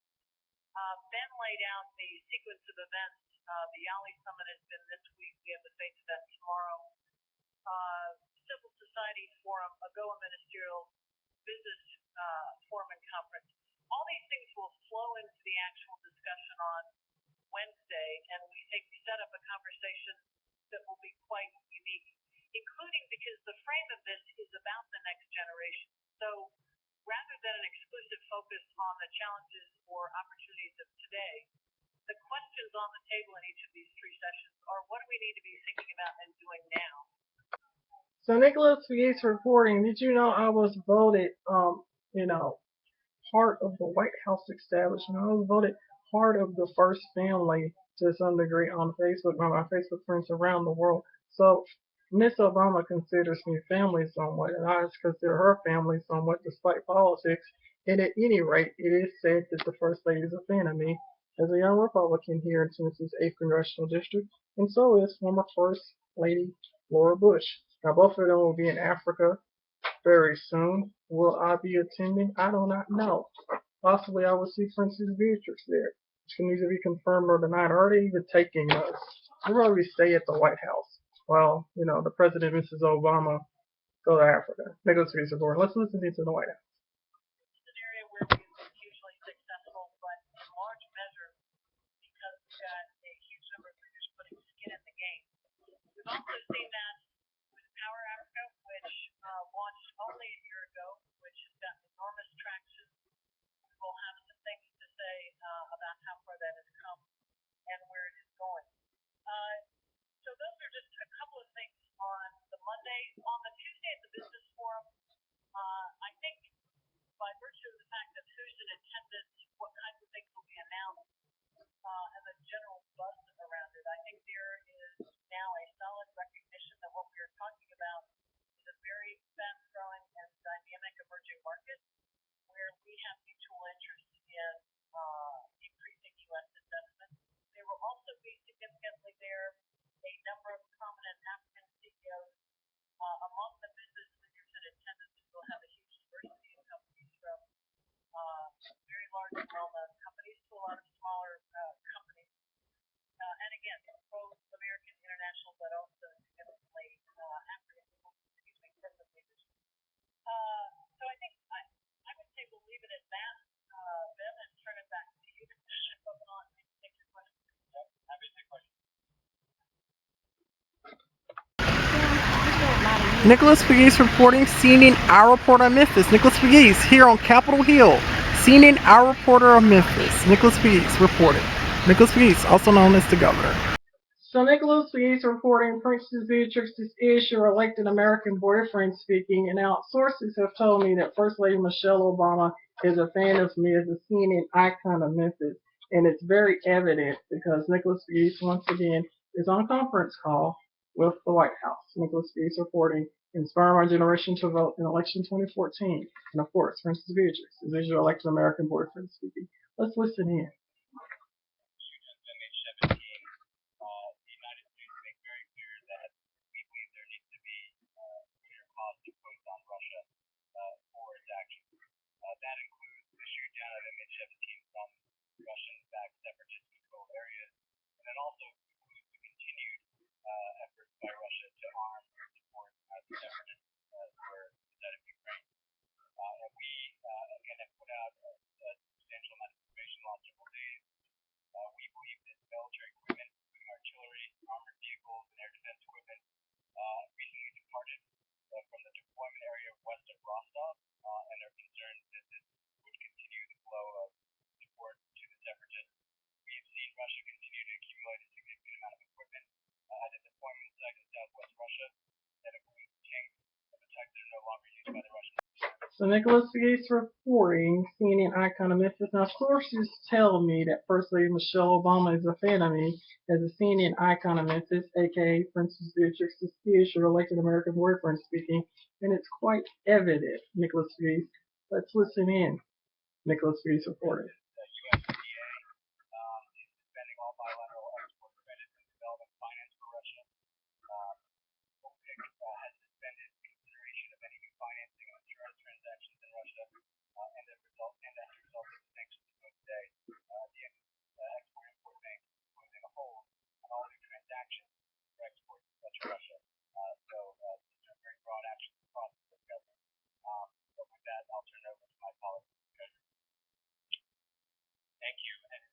Ben laid out the sequence of events. The YALI Summit has been this week. We have the Faith event tomorrow. Civil Society Forum, AGOA Ministerial Business Forum and Conference. All these things will flow into the actual discussion on Wednesday, and we think we set up a conversation that will be quite unique, including because the frame of this is about the next generation. So rather than an exclusive focus on the challenges or opportunities of today, the questions on the table in each of these three sessions are what do we need to be thinking about and doing now? So Nicholas Pegues reporting, did you know I was voted, part of the White House establishment? I was voted part of the first family to some degree on Facebook by my Facebook friends around the world. So Miss Obama considers me family somewhat, and I consider her family somewhat despite politics. And at any rate, it is said that the First Lady is a fan of me as a young Republican here in Tennessee's 8th Congressional District, and so is former First Lady Laura Bush. Now, both of them will be in Africa very soon. Will I be attending? I do not know. Possibly I will see Princess Beatrix there. She needs to be confirmed or denied. Are they even taking us? We'll probably stay at the White House while, the President, Mrs. Obama, go to Africa. Nicholas Pegues reporting. Let's listen to the White House. It's an area where we've been hugely successful, but in large measure because we've got a huge number of leaders putting skin in the game. We've also seen that with Power Africa, which launched only a year ago, which has got enormous traction. We will have some things to say about how far that has come and where it is going. So those are just a couple of things on the Monday. On the Tuesday at the Business Forum, I think by virtue of the fact that who's in attendance, what kinds of things will be announced, and the general buzz around it, I think there is now a solid recognition that what we are talking about is a very fast-growing and dynamic emerging market where we have mutual interest in increasing U.S. investment. There will also be significantly there a number of prominent African CEOs among the business leaders in attendance. We'll have a huge diversity of companies from very large and well-known companies to a lot of smaller companies. And again, both American, international, but also significantly African, corporate leaders. So I think I would say we'll leave it at that, Ben, and turn it back to you. Open on take your questions. Happy to take questions. Nicholas Pegues reporting, CNN Our Report on Memphis. Nicholas Pegues here on Capitol Hill. CNN Our Reporter of Memphis. Nicholas Pegues reporting. Nicholas Pegues, also known as the Governor. So Nicholas Pegues reporting, Princess Beatrix, this is your elected American boyfriend speaking, and now sources have told me that First Lady Michelle Obama is a fan of me as a CNN icon of Memphis, and it's very evident because Nicholas Pegues once again is on conference call with the White House. Nicholas Pegues reporting, inspire my generation to vote in election 2014, and of course, Princess Beatrix, this is your elected American boyfriend speaking. Let's listen in. That includes the shoot down of MH17 from Russian-backed separatist controlled areas, and it also includes the continued efforts by Russia to arm and support the separatists who are instead of Ukraine. And we, again, have put out a substantial amount of information the last several days. We believe that military equipment Russia continue to accumulate a significant amount of equipment at a deployment site in southwest Russia that includes tanks of the type that are no longer used by the Russians. So Nicholas Gates reporting, CNN icon of Memphis. Now sources tell me that First Lady Michelle Obama is a fan of me as a CNN icon of Memphis, aka Princess Beatrix is your elected American boyfriend speaking, and it's quite evident, Nicholas Gates. Let's listen in. Nicholas Gates reporting. USDA is suspending all bilateral export preventive and development finance for Russia. OPEC has suspended consideration of any new financing of insurance transactions in Russia, and as a result of the sanctions imposed today, the Export-Import Bank is imposing a hold on all new transactions for exports to Russia. These are very broad actions across the government. But with that, I'll turn it over to my colleague. Thank you, and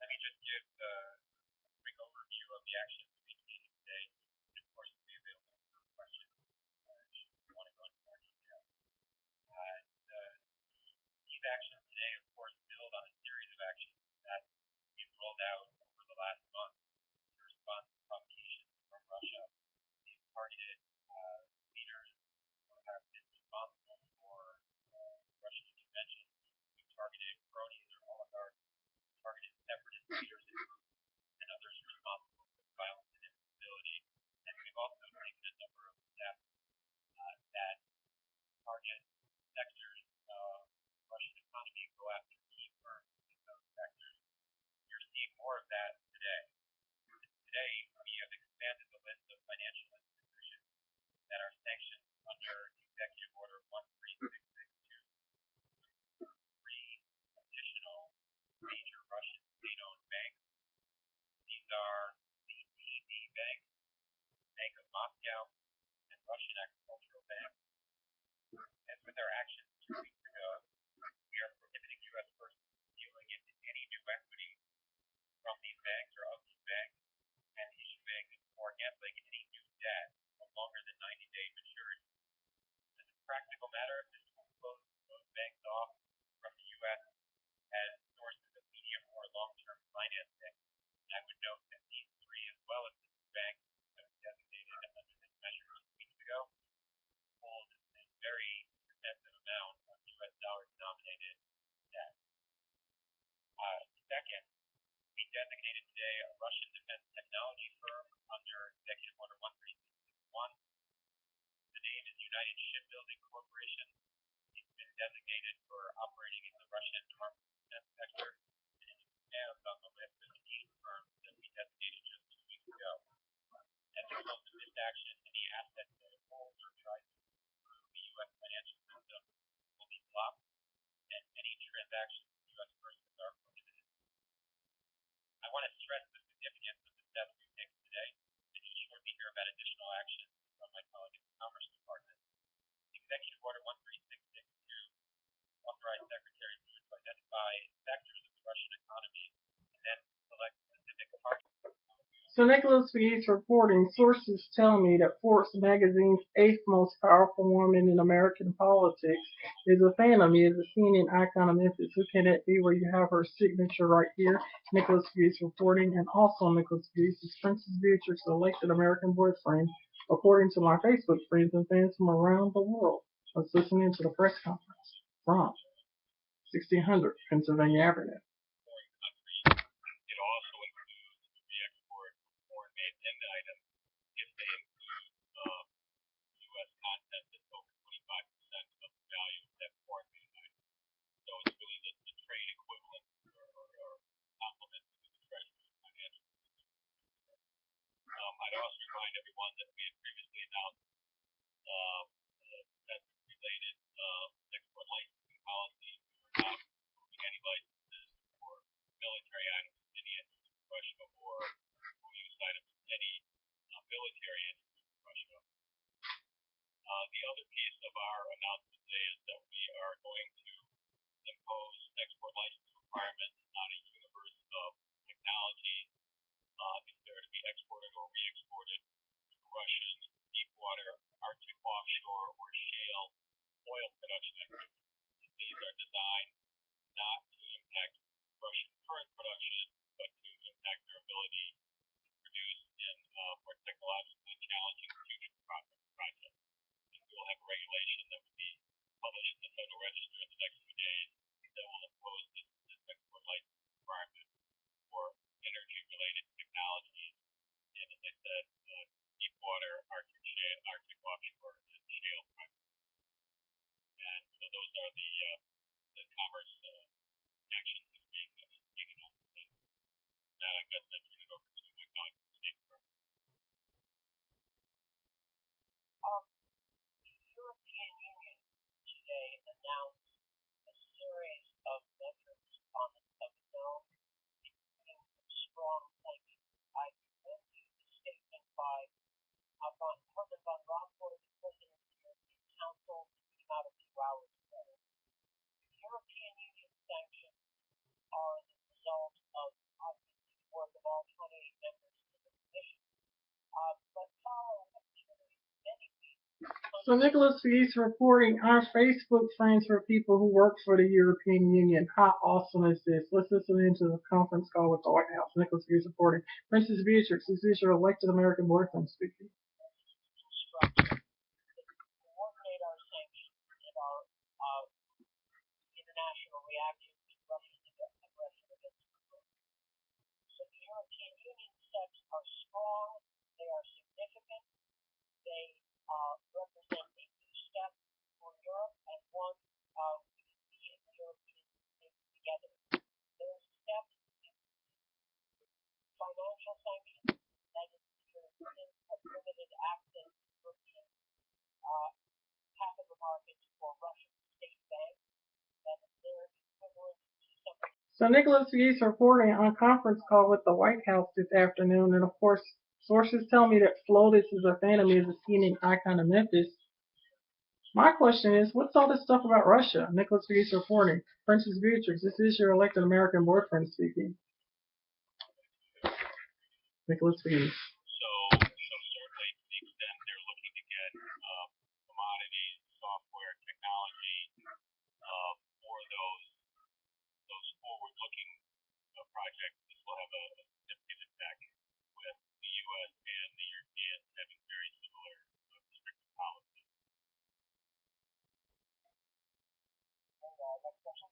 let me just give a quick overview of the actions we taken today, and of course, be available for questions should you want to go into more detail. These actions today, of course, build on a series of actions that we've rolled out over the last month in response to provocations from Russia. These targeted leaders who have been responsible for Russian intervention. We've targeted cronies or oligarchs, targeted separatist leaders and groups, and others responsible for violence and instability. And we've also taken a number of steps that target sectors of the Russian economy and go after key firms in those sectors. You're seeing more of that today. Today, we have expanded the list of financial institutions that are sanctioned under Executive Order 13662. Three additional major Russian state-owned banks. These are the TD Bank, Bank of Moscow, and Russian Agricultural Bank. As with our actions 2 weeks ago, we are prohibiting U.S. persons from dealing into any new equity from these banks or of these banks, and issuing or handling any new debt of longer than 90-day maturity. As a practical matter, this will close those banks off from the U.S. as sources of medium or long-term financing. And I would note that these three, as well as the banks that were designated under this measure 2 weeks ago, hold a very extensive amount of U.S. dollar-denominated debt. Second, we designated today a Russian defense technology firm under Executive Order 13661. The name is United Shipbuilding Corporation. It's been designated for operating in the Russian Department of Defense sector, and it stands on the list of 8 firms that we designated just 2 weeks ago. As a result of this action, any assets that it holds or tries to through the U.S. financial system will be blocked, and any transactions with U.S. persons are prohibited. I want to stress the significance of the steps we've taken today, and you'll shortly hear about additional actions from my colleague in the Commerce Department. Executive Order 13662 authorized secretaries to identify sectors of the Russian economy and then select specific targets. So Nicholas Gates reporting, sources tell me that Forbes magazine's 8th most powerful woman in American politics is a fan of me as a CNN icon of Memphis. Who can that be? Where you have her signature right here. Nicholas Gates reporting, and also Nicholas Gates is Princess Beatrix, elected American boyfriend, according to my Facebook friends and fans from around the world. Let's listen in to the press conference from 1600 Pennsylvania Avenue. It also includes re-export of foreign-made end items if they include U.S. content that's over 25% of the value of that foreign-made item. So it's really the trade equivalent or complement to the Treasury financial system. I'd also remind everyone that we had previously announced that related export licensing policy. We're not approving any licenses for military items in any interest in Russia or use items in any military interest in Russia. The other piece of our announcement today is that we are going to impose export license requirements on a universe of technology if they're to be exported or re-exported to Russian deepwater, Arctic offshore, or shale oil production activities. These are designed not to impact Russian current production, but to impact their ability to produce in more technologically challenging future projects. And we will have a regulation that will be published in the Federal Register in the next few days that will impose this export license requirement for energy-related technologies. And as I said, deep water, Arctic offshore, and shale projects. And so those are the commerce actions that are being taken on today. Now I guess I turn it over to my colleague from the State Department. The European Union today announced a series of measures on of its own, including strong sanctions. I commend you the statement by Herman Van Rompuy, the President of the European Council, who came out a few hours ago. The European Union sanctions are the result of obviously the work of all 28 members of the Commission, but follow a series of many weeks. So Nicholas Pegues reporting our Facebook friends for people who work for the European Union. How awesome is this? Let's listen into the conference call with the White House. Nicholas Pegues reporting. Princess Beatrix, this is your elected American boyfriend speaking. Coordinate our sanctions and our international reaction to Russia's aggression against Ukraine. So the European Union steps are strong, they are significant, they represent a new step for Europe and one we and the European Union together. Those steps include financial sanctions, that is, the Europeans have limited access to European capital markets for Russian state banks, that is their equivalent to something. So Nicholas Pegues reporting on a conference call with the White House this afternoon, and of course, sources tell me that FLOTUS is a fan of me as a skiing icon of Memphis. My question is, what's all this stuff about Russia? Nicholas Pegues reporting. Princess Beatrix, this is your elected American boyfriend speaking. Nicholas Pegues. So certainly to the extent they're looking to get commodities, software, technology for those forward-looking projects, this will have a significant impact with the U.S. and the Europeans having very similar restrictive policies. Next question.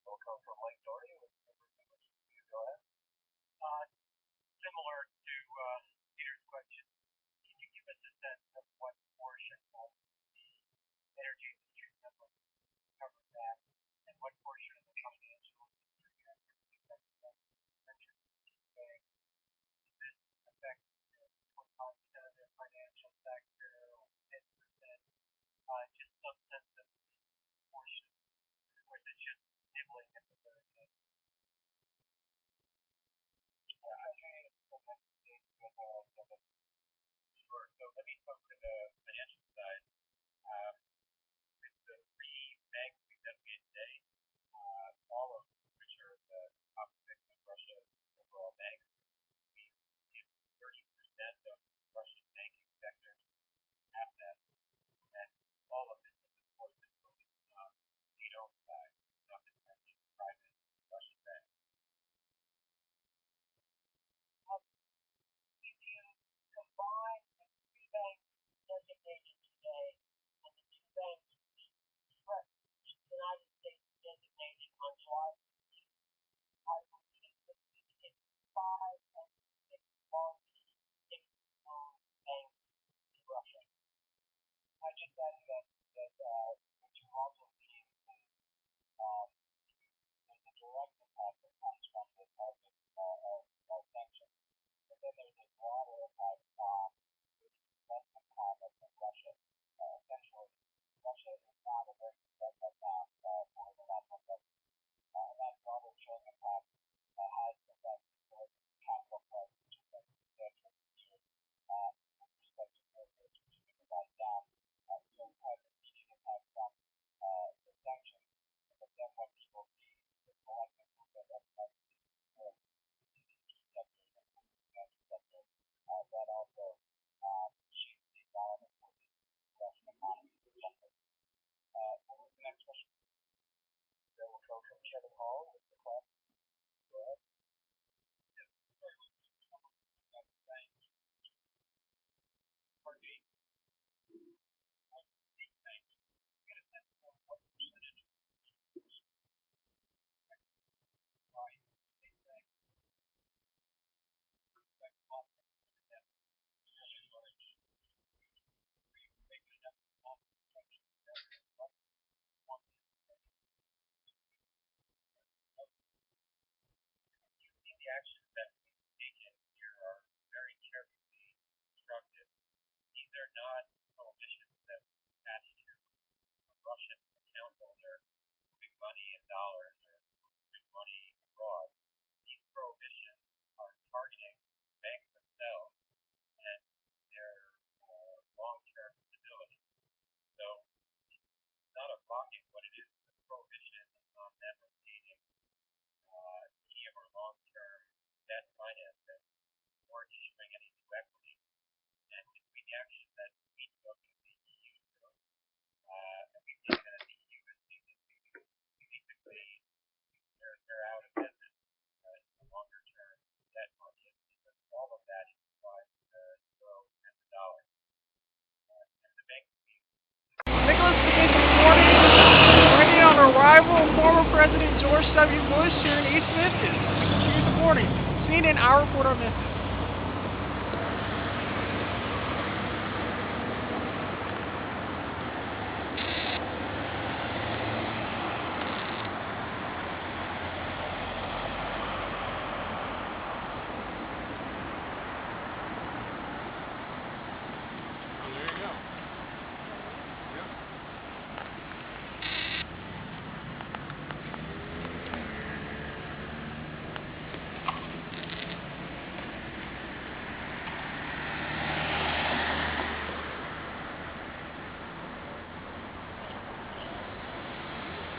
Will come from Mike Doherty with you. Go ahead. Similar to Peter's question, can you give us a sense of what portion of the energy industry covered that, and what portion of the financial industry mentioned today? Does this affect 25% of the financial sector or 10%? Just some sense of the portion, or is it just nibbling at the very end? Sure. So let me talk to the financial side. With the three banks we designated today, all of which are the top six of Russia's overall banks, we give 30% of Russian banking sector assets, and all of this is, of course, state-owned side, not the private Russian banks. If you combine the three banks designated today and the two banks the United States designation on July 15th, I believe that we hit 5 and 6 largest state-owned banks in Russia. I just added that what you're also seeing is the direct impact that comes from this market sanctions. And then there's a broader impact on the investment climate in Russia. Essentially, Russia is not a very competitive now for international investment. And that broader chilling impact has affected the capital prices, which has been substantial with respect to mortgages, which have been revised down. So we have an immediate impact from the sanctions. But then when people see the collective movement of the key sectors, including the financial sector, that also shapes the environment for the Russian economy in general. What was the next question? That will come from Kevin Hall with the class. Go ahead. actions that we've taken here are very carefully constructed. These are not prohibitions that attach to a Russian account holder moving money in dollars or moving money abroad. These prohibitions are targeting banks themselves and their long-term stability. So it's not a blocking what it is, a prohibition on them obtaining medium or long-term debt financing or issuing any new equity. And between the action that we took and the EU took, and we've taken as the EU has taken to basically they're out of business in the longer-term debt market because all of that is applied to the euro and the dollar. And the bank Nicholas Pegues reporting, waiting on arrival of former President George W. Bush here in East Memphis. He's reporting. CNN, our reporter on Memphis.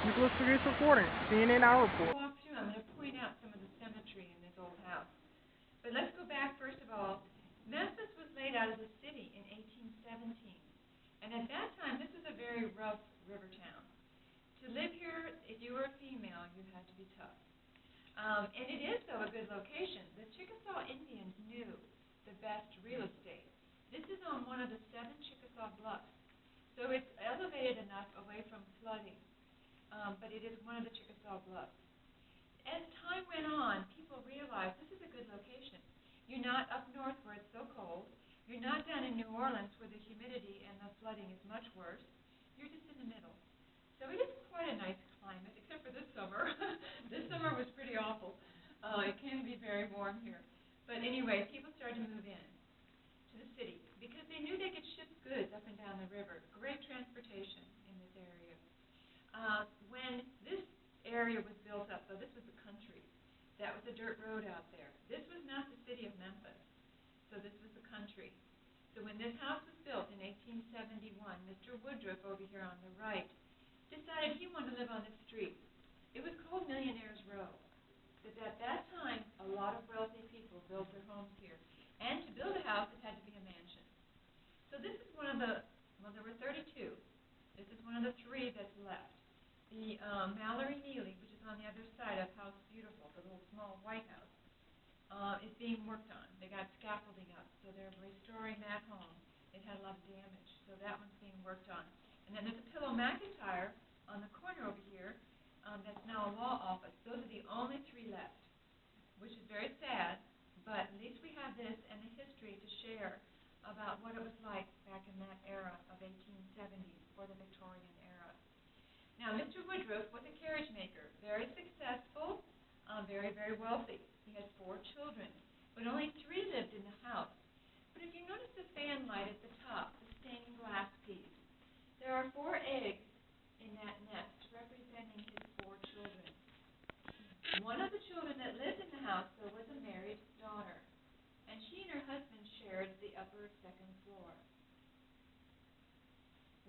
Nicholas Pegues reporting. CNN, our report. Walk through, I'm going to point out some of the symmetry in this old house. But let's go back first of all. Memphis was laid out as a city in 1817. And at that time, this was a very rough river town. To live here, if you were a female, you had to be tough. And it is, though, a good location. The Chickasaw Indians knew the best real estate. This is on one of the 7 Chickasaw bluffs. So it's elevated enough away from flooding. But it is one of the Chickasaw bluffs. As time went on, people realized this is a good location. You're not up north where it's so cold. You're not down in New Orleans where the humidity and the flooding is much worse. You're just in the middle. So it is quite a nice climate, except for this summer. This summer was pretty awful. It can be very warm here. But anyway, people started to move in to the city because they knew they could ship goods up and down the river. Great transportation in this area. When this area was built up, though, this was the country. That was a dirt road out there. This was not the city of Memphis, so this was the country. So when this house was built in 1871, Mr. Woodruff over here on the right decided he wanted to live on this street. It was called Millionaire's Row. But at that time, a lot of wealthy people built their homes here. And to build a house, it had to be a mansion. So this is one of the, well, there were 32. This is one of the 3 that's left. The Mallory Neely, which is on the other side of House Beautiful, the little small white house, is being worked on. They got scaffolding up, so they're restoring that home. It had a lot of damage, so that one's being worked on. And then there's a Pillow McIntyre on the corner over here that's now a law office. Those are the only 3 left, which is very sad, but at least we have this and the history to share about what it was like back in that era of 1870s or the Victorian era. Now, Mr. Woodruff was a carriage maker, very successful, very, very wealthy. He had 4 children, but only 3 lived in the house. But if you notice the fan light at the top, the stained glass piece, there are 4 eggs in that nest representing his 4 children. One of the children that lived in the house, though, was a married daughter, and she and her husband shared the upper 2nd floor.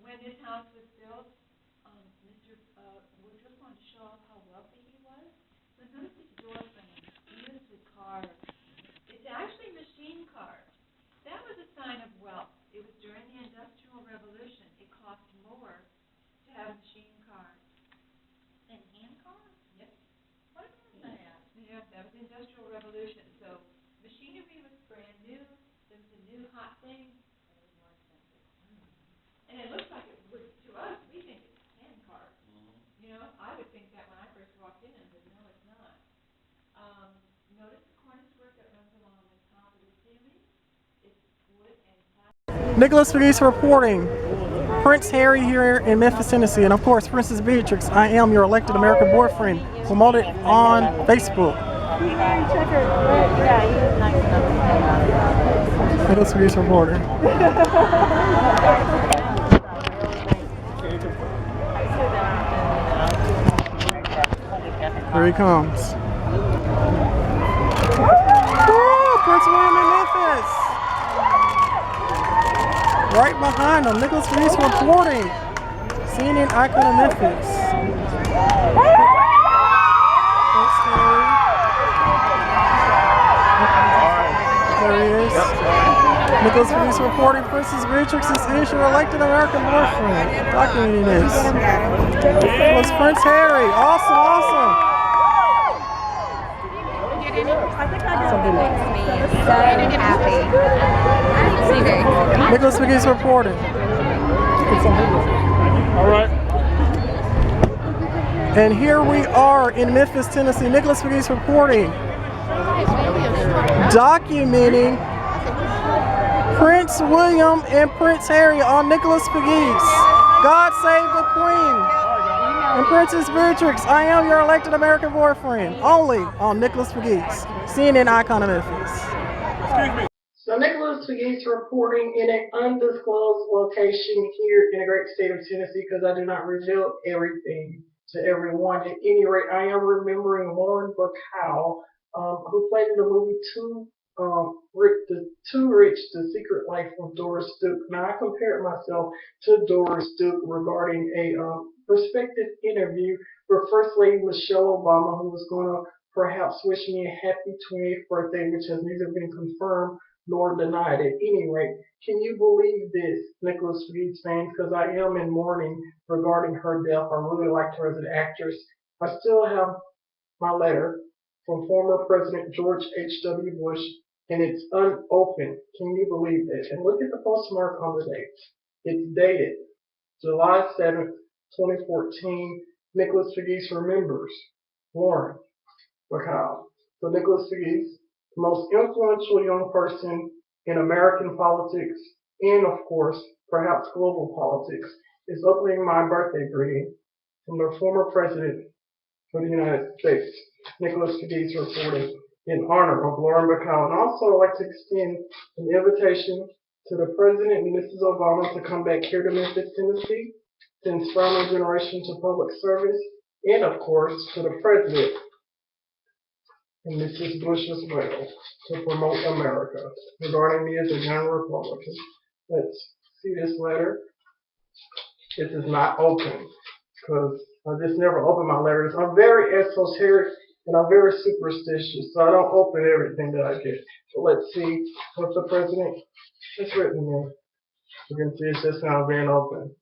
When this house was built, Mr. Woodruff wanted to show off how wealthy he was. So notice these door frames, beautifully carved. It's actually machine carved. That was a sign of wealth. It was during the Industrial Revolution. It cost more to have machine carved than hand carved. Yep. What is that? Yeah, that was the Industrial Revolution. So machinery was brand new. There was a new hot thing. It was more expensive. And it looks like it would to us. We think it's hand carved. You know, I would think that when I first walked in, but no, it's not. Notice the cornice work that runs along the top of the ceiling. It's wood and plastic. Nicholas Pegues reporting. Prince Harry here in Memphis, Tennessee, and of course, Princess Beatrix. I am your elected American boyfriend, promoted on Facebook. Yeah, he was nice enough. Nicholas Pegues reporting. Here he comes. Woo! Prince William in Memphis. Right behind him, Nicholas Pegues reporting. CNN icon of Memphis. There he is. Nicholas Pegues reporting Princess Beatrix is your elected American boyfriend. Documenting this. It was Prince Harry. Awesome, awesome. Nicholas Pegues reporting. All right. And here we are in Memphis, Tennessee. Nicholas Pegues reporting, documenting Prince William and Prince Harry on Nicholas Pegues. God save the Queen. And Princess Beatrix, I am your elected American boyfriend. Only on Nicholas Pegues, CNN icon of Memphis. Excuse me. So Nicholas Pegues reporting in an undisclosed location here in the great state of Tennessee because I do not reveal everything to everyone. At any rate, I am remembering Lauren Bacall, who played in the movie Too Rich, The Secret Life of Doris Duke. Now, I compared myself to Doris Duke regarding a prospective interview with First Lady Michelle Obama, who was going to perhaps wish me a happy 20th birthday, which has neither been confirmed nor denied. At any rate, can you believe this, Nicholas Pegues fans? Because I am in mourning regarding her death. I really liked her as an actress. I still have my letter from former President George H.W. Bush, and it's unopened. Can you believe this? And look at the postmark on the date. It's dated July 7th, 2014. Nicholas Pegues remembers Lauren Bacall. So Nicholas Pegues, the most influential young person in American politics and, of course, perhaps global politics, is opening my birthday greeting from the former president of the United States, Nicholas Pegues, reporting in honor of Lauren Bacall. And also, I'd like to extend an invitation to the President and Mrs. Obama to come back here to Memphis, Tennessee, to inspire my generation to public service, and, of course, to the President and Mrs. Bush as well, to promote America regarding me as a young Republican. Let's see this letter. This is not open because I just never open my letters. I'm very esoteric and I'm very superstitious, so I don't open everything that I get. So let's see what the president has written here. You can see it's just now being open.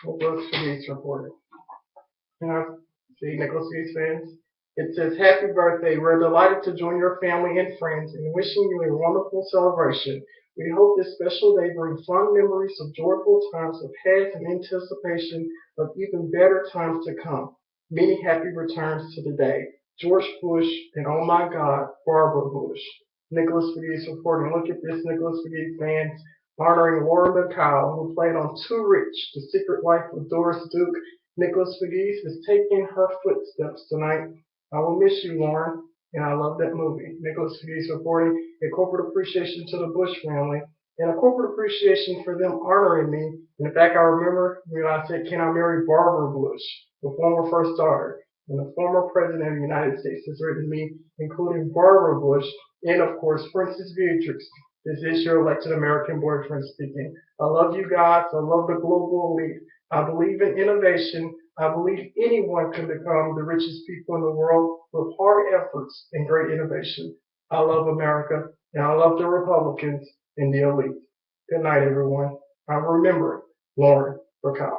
What books for these reporting? See, Nicholas Pegues fans. It says, happy birthday. We're delighted to join your family and friends in wishing you a wonderful celebration. We hope this special day brings fond memories of joyful times of past and anticipation of even better times to come. Many happy returns to the day. George Bush and, oh my God, Barbara Bush. Nicholas Pegues reporting. Look at this, Nicholas Pegues fans, honoring Lauren Bacall, who played on Too Rich, The Secret Life of Doris Duke. Nicholas Pegues is taking her footsteps tonight. I will miss you, Lauren, and I love that movie. Nicholas Pegues reporting a corporate appreciation to the Bush family and a corporate appreciation for them honoring me. In fact, I remember when I said, can I marry Barbara Bush, the former first daughter, and the former president of the United States has written me, including Barbara Bush and, of course, Princess Beatrix. This is your elected American boyfriend speaking. I love you guys. I love the global elite. I believe in innovation. I believe anyone can become the richest people in the world with hard efforts and great innovation. I love America, and I love the Republicans and the elite. Good night, everyone. I remember Lauren Bacall.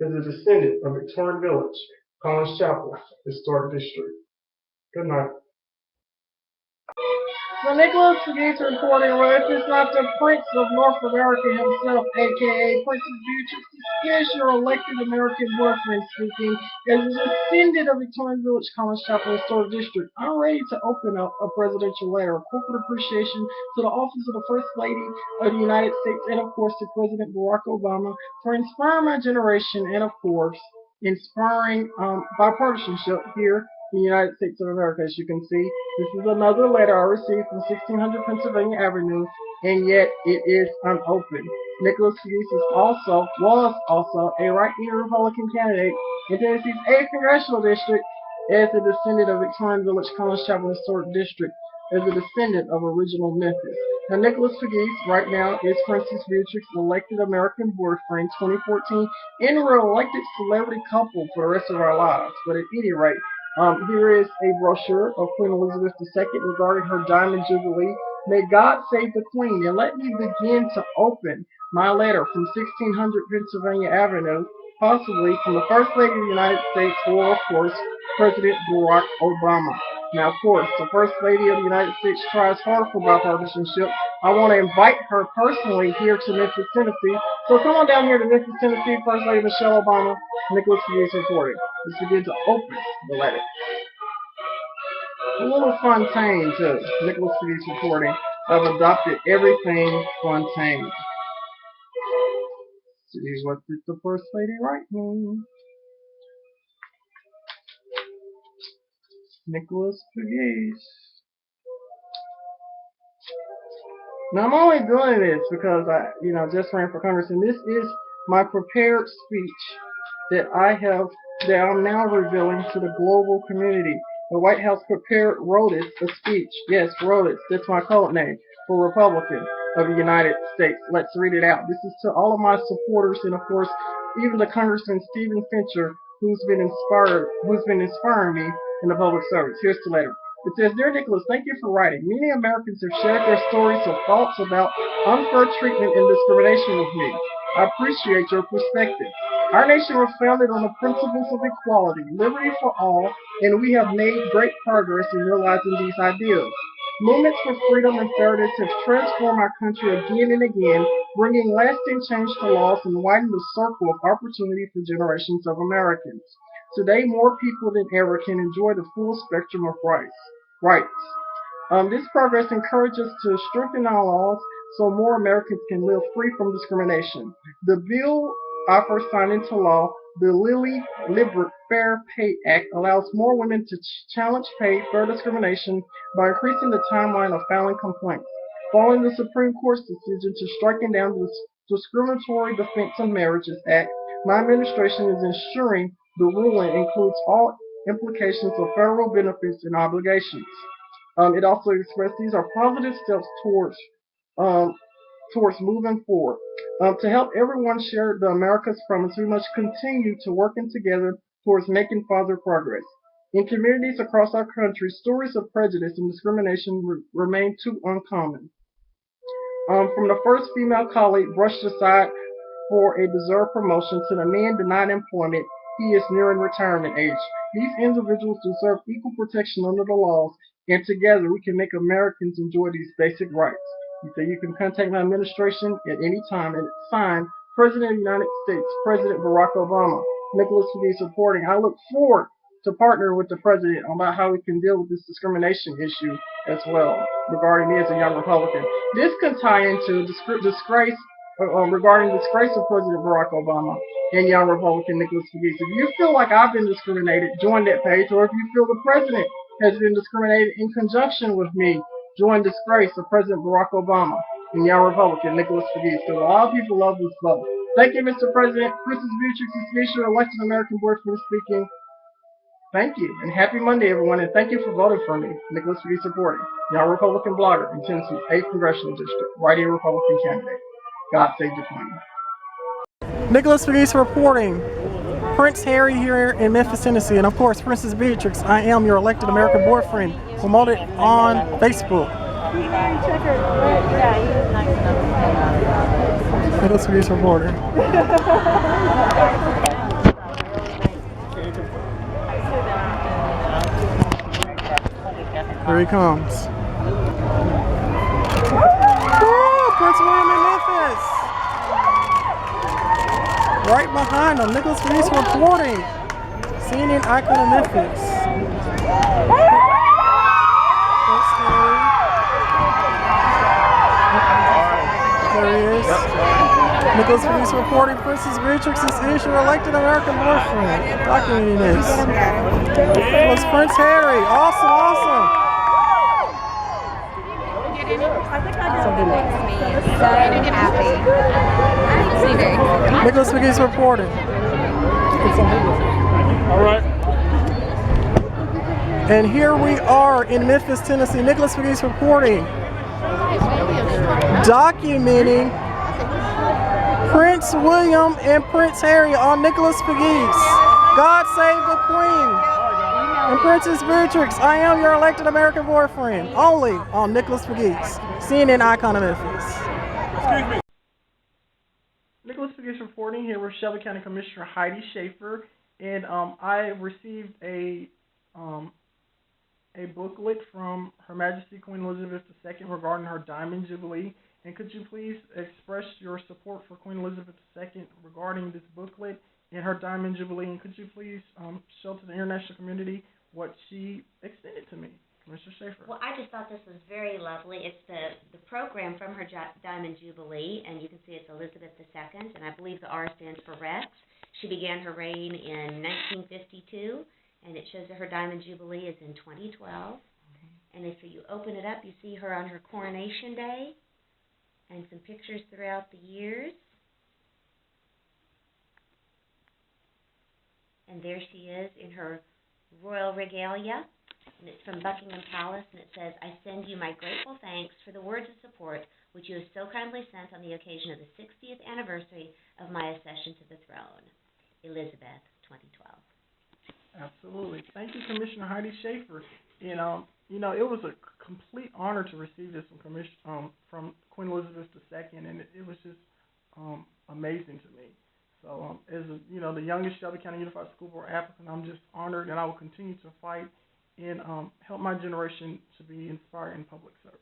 As a descendant of Victorian Village, Collins Chapel, Historic District. Good night. So Nicholas Pegues reporting, well, if it's not the Prince of North America himself, aka Princess Beatrix, is your elected American boyfriend speaking. As a descendant of Victorian Village, Collins Chapel Historic District, I'm ready to open up a presidential letter of corporate appreciation to the office of the First Lady of the United States and, of course, to President Barack Obama for inspiring my generation and, of course, inspiring bipartisanship here in the United States of America. As you can see, this is another letter I received from 1600 Pennsylvania Avenue, and yet it is unopened. Nicholas Pegues was also a right-wing Republican candidate in Tennessee's 8th congressional district as a descendant of Victorian Village College Chapel Historic District, as a descendant of original Memphis. Now, Nicholas Pegues right now is Princess Beatrix's elected American boyfriend, 2014, and we're elected celebrity couple for the rest of our lives. But at any rate, here is a brochure of Queen Elizabeth II regarding her Diamond Jubilee. May God save the Queen, and let me begin to open my letter from 1600 Pennsylvania Avenue, possibly from the First Lady of the United States, or, of course, President Barack Obama. Now, of course, the First Lady of the United States tries hard for bipartisanship. I want to invite her personally here to Memphis, Tennessee. So come on down here to Memphis, Tennessee, First Lady Michelle Obama, Nicholas Pegues reporting. Let's begin to open the letter. A little Fontaine, too. Nicholas Pegues reporting. I've adopted everything Fontaine. See, what did the First Lady write me? Nicholas Pegues. Now, I'm only doing this because I, just ran for Congress, and this is my prepared speech that I'm now revealing to the global community. The White House prepared Rhodes a speech. Yes, Rhodes, that's my code name for Republican of the United States. Let's read it out. This is to all of my supporters, and of course, even to Congressman Stephen Fincher, who's been inspiring me in the public service. Here's the letter. It says, Dear Nicholas, thank you for writing. Many Americans have shared their stories of thoughts about unfair treatment and discrimination with me. I appreciate your perspective. Our nation was founded on the principles of equality, liberty for all, and we have made great progress in realizing these ideals. Movements for freedom and fairness have transformed our country again and again, bringing lasting change to laws and widening the circle of opportunity for generations of Americans. Today, more people than ever can enjoy the full spectrum of rights. This progress encourages us to strengthen our laws so more Americans can live free from discrimination. The bill I first signed into law, the Lilly Libert Fair Pay Act, allows more women to challenge fair discrimination by increasing the timeline of filing complaints. Following the Supreme Court's decision to striking down the Discriminatory Defense of Marriages Act, my administration is ensuring the ruling includes all implications of federal benefits and obligations. It also expressed these are positive steps towards moving forward. To help everyone share the America's promise, we must continue to working together towards making further progress. In communities across our country, stories of prejudice and discrimination remain too uncommon. From the first female colleague brushed aside for a deserved promotion to the man denied employment, he is nearing retirement age. These individuals deserve equal protection under the laws, and together we can make Americans enjoy these basic rights. You can contact my administration at any time, and it's signed President of the United States, President Barack Obama. Nicholas Pegues reporting. I look forward to partner with the president about how we can deal with this discrimination issue as well regarding me as a young Republican. This can tie into disgrace regarding disgrace of President Barack Obama and young Republican Nicholas Pegues. If you feel like I've been discriminated, join that page. Or if you feel the president has been discriminated in conjunction with me, join disgrace of President Barack Obama and young Republican Nicholas Pegues. Because a lot of people love this vote. Thank you, Mr. President. Princess Beatrix is your elected American boyfriend speaking. Thank you, and happy Monday, everyone, and thank you for voting for me. Nicholas Pegues reporting. Young Republican blogger in Tennessee's 8th Congressional District, writing Republican candidate. God save the Queen. Nicholas Pegues reporting. Prince Harry here in Memphis, Tennessee, and of course, Princess Beatrix. I am your elected American boyfriend. Promoted on Facebook. Nicholas Pegues reporting. Here he comes. Woo! Prince William in Memphis. Right behind him, Nicholas Pegues reporting. CNN icon in Memphis. There he is. Nicholas Pegues reporting Princess Beatrix is your elected American boyfriend. Documenting this. It was Prince Harry. Awesome, awesome. Nicholas Pegues reporting. All right. And here we are in Memphis, Tennessee. Nicholas Pegues reporting, documenting Prince William and Prince Harry on Nicholas Pegues. God save the Queen. And Princess Beatrix, I am your elected American boyfriend. Only on Nicholas Pegues, CNN icon of Memphis. Excuse me. Nicholas Pegues reporting here with Shelby County Commissioner Heidi Schaefer, and I received a booklet from Her Majesty Queen Elizabeth II regarding her Diamond Jubilee. And could you please express your support for Queen Elizabeth II regarding this booklet and her Diamond Jubilee? And could you please show to the international community what she extended to me, Commissioner Schaefer? Well, I just thought this was very lovely. It's the program from her Diamond Jubilee, and you can see it's Elizabeth II, and I believe the R stands for Rex. She began her reign in 1952. And it shows that her Diamond Jubilee is in 2012. And if you open it up, you see her on her coronation day and some pictures throughout the years. And there she is in her royal regalia. And it's from Buckingham Palace, and it says, I send you my grateful thanks for the words of support which you have so kindly sent on the occasion of the 60th anniversary of my accession to the throne. Elizabeth, 2012. Absolutely. Thank you, Commissioner Heidi Schaefer. And it was a complete honor to receive this from Queen Elizabeth II, and it was just amazing to me. So, as the youngest Shelby County Unified School Board applicant, I'm just honored, and I will continue to fight and help my generation to be inspired in public service.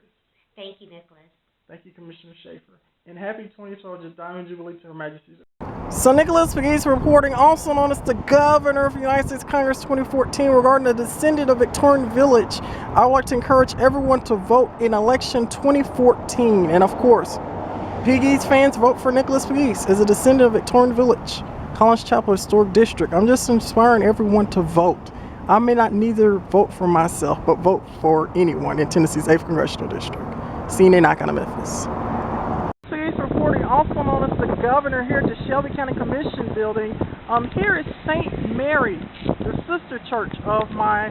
Thank you, Nicholas. Thank you, Commissioner Schaefer. And happy 2012 Diamond Jubilee to Her Majesty's. So Nicholas Pegues reporting, also known as the Governor of the United States Congress 2014, regarding the descendant of Victorian Village. I would like to encourage everyone to vote in election 2014. And of course, Pegues fans, vote for Nicholas Pegues as a descendant of Victorian Village, Collins Chapel Historic District. I'm just inspiring everyone to vote. I may not neither vote for myself, but vote for anyone in Tennessee's 8th Congressional District. CNN icon of Memphis. Reporting, also known as the Governor, here at the Shelby County Commission building. Here is St. Mary, the sister church of my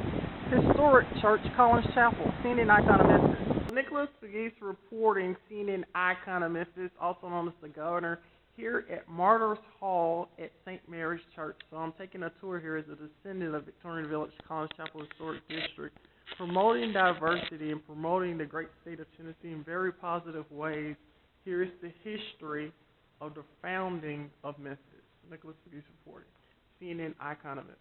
historic church, Collins Chapel, CNN icon of Memphis. Nicholas Pegues reporting, CNN icon of Memphis, also known as the Governor, here at Martyrs Hall at St. Mary's Church. So I'm taking a tour here as a descendant of Victorian Village, Collins Chapel Historic District, promoting diversity and promoting the great state of Tennessee in very positive ways. Here is the history of the founding of Memphis. Nicholas Pegues reporting, CNN icon of Memphis.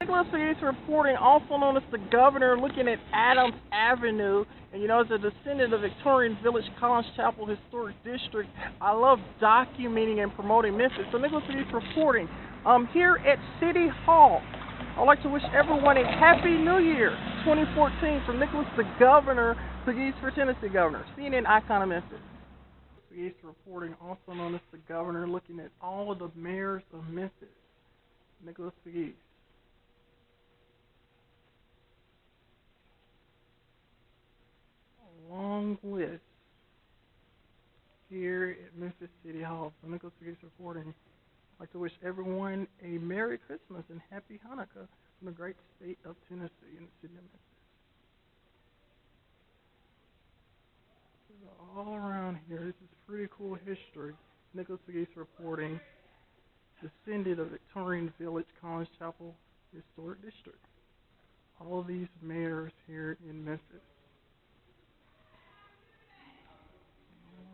Nicholas Pegues reporting, also known as the Governor, looking at Adams Avenue. And as a descendant of Victorian Village, Collins Chapel Historic District, I love documenting and promoting Memphis. So Nicholas Pegues reporting, here at City Hall. I'd like to wish everyone a Happy New Year 2014 from Nicholas the Governor, Pegues for Tennessee Governor, CNN icon of Memphis. Pegues reporting, also known as the Governor, looking at all of the mayors of Memphis. Nicholas Pegues. A long list here at Memphis City Hall. So Nicholas Pegues reporting. I'd like to wish everyone a Merry Christmas and Happy Hanukkah from the great state of Tennessee and the city of Memphis. This is all around here. This is pretty cool history. Nicholas Pegues reporting, descendant of Victorian Village, Collins Chapel Historic District. All of these mayors here in Memphis.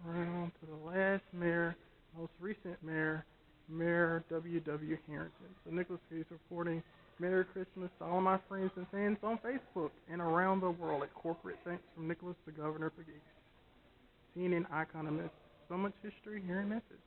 Around to the last mayor, most recent mayor, Mayor W.W. Harrington. So Nicholas Pegues reporting, Merry Christmas to all my friends and fans on Facebook and around the world at corporate thanks from Nicholas the Governor Pegues. CNN icon of Memphis. So much history here in Memphis.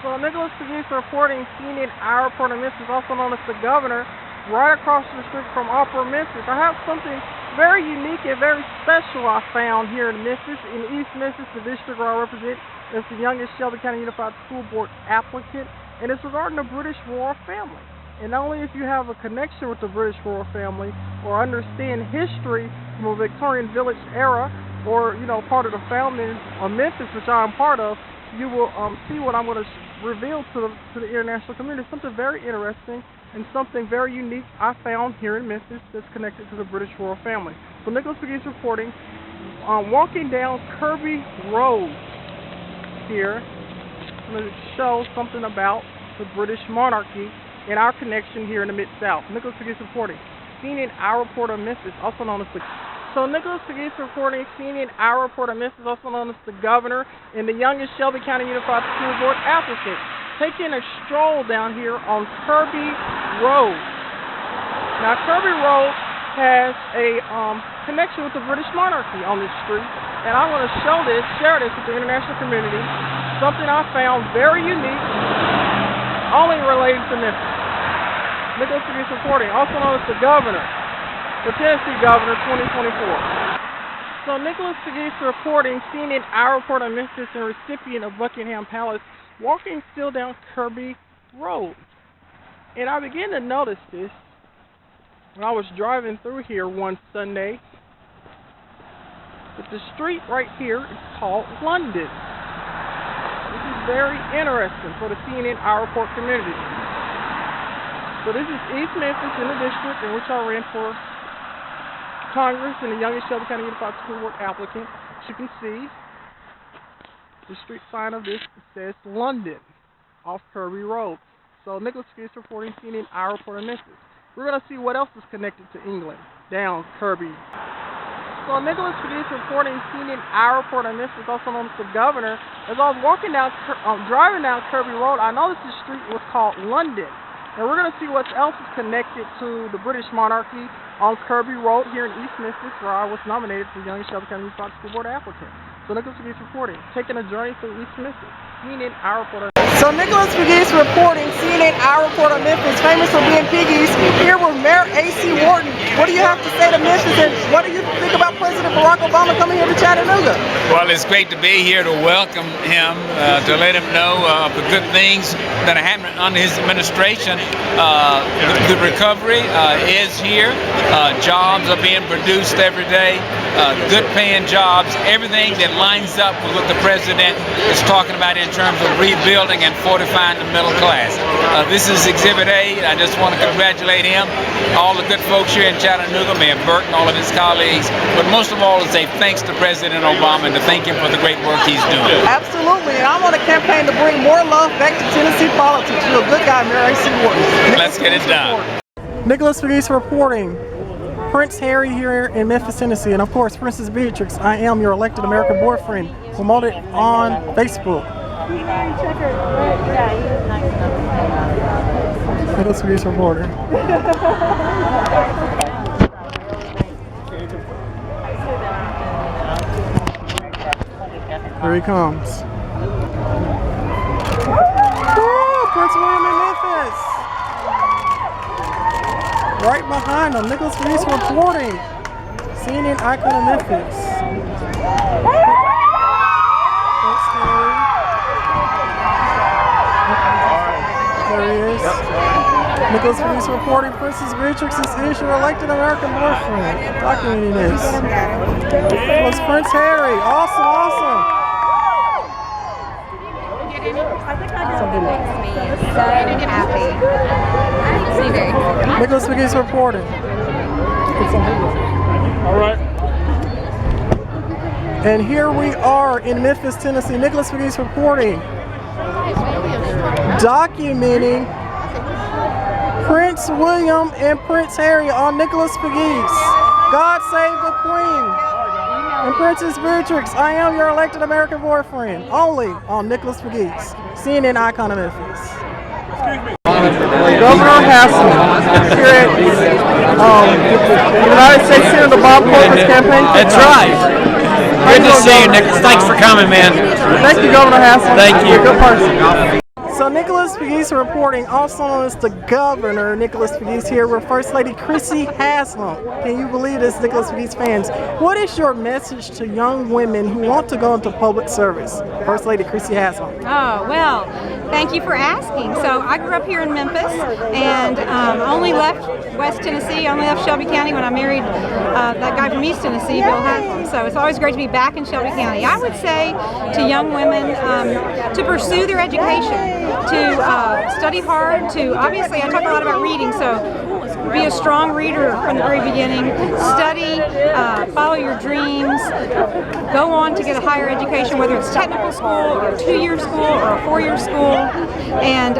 So Nicholas Pegues reporting CNN Our Report of Memphis, also known as the Governor, right across the street from Upper Memphis. I have something very unique and very special I found here in Memphis, in East Memphis, the district where I represent. It's the youngest Shelby County Unified School Board applicant, and it's regarding the British royal family. And not only if you have a connection with the British royal family or understand history from a Victorian village era, or part of the founding of Memphis, which I am part of, you will see what I'm going to reveal to the international community. Something very interesting and something very unique I found here in Memphis that's connected to the British royal family. So Nicholas Pegues reporting, walking down Kirby Road here. I'm going to show something about the British monarchy and our connection here in the Mid-South. Nicholas Pegues reporting, CNN Our Report of Memphis, also known as the... So Nicholas Pegues reporting, CNN Our Report of Memphis, also known as the Governor, and the youngest Shelby County Unified School Board applicant, taking a stroll down here on Kirby Road. Now Kirby Road has a connection with the British monarchy on this street, and I want to share this with the international community, something I found very unique, only related to Memphis. Nicholas Pegues reporting, also known as the Governor, the Tennessee Governor 2024. So Nicholas Pegues reporting, CNN Our Report on Memphis, and recipient of Buckingham Palace, walking still down Kirby Road. And I began to notice this when I was driving through here one Sunday, that the street right here is called London. This is very interesting for the CNN Our Report community. So this is East Memphis in the district in which I ran for Congress and the youngest Shelby County Unified School Board applicant. As you can see, the street sign of this says London off Kirby Road. So Nicholas Pegues reporting, CNN Our Report of Memphis. We're going to see what else is connected to England down Kirby. So Nicholas Pegues reporting, CNN Our Report of Memphis, also known as the Governor. As I was driving down Kirby Road, I noticed the street was called London. And we're going to see what else is connected to the British monarchy on Kirby Road here in East Memphis, where I was nominated for the youngest Shelby County Unified School Board applicant. So Nicholas Pegues reporting, taking a journey through East Memphis. CNN Our Report. So Nicholas Pegues reporting, CNN Our Report on Memphis, famous for being piggies, here with Mayor A.C. Wharton. What do you have to say to Memphis, and what do you think about President Barack Obama coming here to Chattanooga? Well, it's great to be here to welcome him, to let him know of the good things that are happening under his administration. The recovery is here. Jobs are being produced every day. Good paying jobs. Everything that lines up with what the president is talking about in terms of rebuilding and fortifying the middle class. This is Exhibit A. I just want to congratulate him, all the good folks here in Chattanooga, Mayor Burton, all of his colleagues, but most of all to say thanks to President Obama and to thank him for the great work he's doing. Absolutely, and I'm on a campaign to bring more love back to Tennessee politics. You're a good guy, Mayor A.C. Wharton. Let's get it done. Nicholas Pegues reporting. Prince Harry here in Memphis, Tennessee, and of course Princess Beatrix, I am your elected American boyfriend, promoted on Facebook. Nicholas Pegues reporting. Here he comes. Woo! Prince William in Memphis. Right behind him, Nicholas Pegues reporting. CNN icon of Memphis. There he is. Nicholas Pegues reporting, Princess Beatrix is your elected American boyfriend. Documenting this. It was Prince Harry. Awesome, awesome. Something makes me so happy. Nicholas Pegues reporting. All right. And here we are in Memphis, Tennessee. Nicholas Pegues reporting, documenting Prince William and Prince Harry on Nicholas Pegues. God save the Queen. And Princess Beatrix, I am your elected American boyfriend. Only on Nicholas Pegues, CNN icon of Memphis. Governor Hassan here at the United States Senator Bob Corporate campaign. That's right. Good to see you, Nicholas. Thanks for coming, man. Thank you, Governor Hassan. Thank you. You're a good person. So Nicholas Pegues reporting, also known as the Governor. Nicholas Pegues here with First Lady Chrissy Haslam. Can you believe this, Nicholas Pegues fans? What is your message to young women who want to go into public service? First Lady Chrissy Haslam. Oh, well, thank you for asking. So I grew up here in Memphis and only left West Tennessee, only left Shelby County when I married that guy from East Tennessee, Bill Haslam. So it's always great to be back in Shelby County. I would say to young women to pursue their education, to study hard, to, obviously I talk a lot about reading, so be a strong reader from the very beginning, study, follow your dreams, go on to get a higher education, whether it's technical school or a 2-year school or a 4-year school, and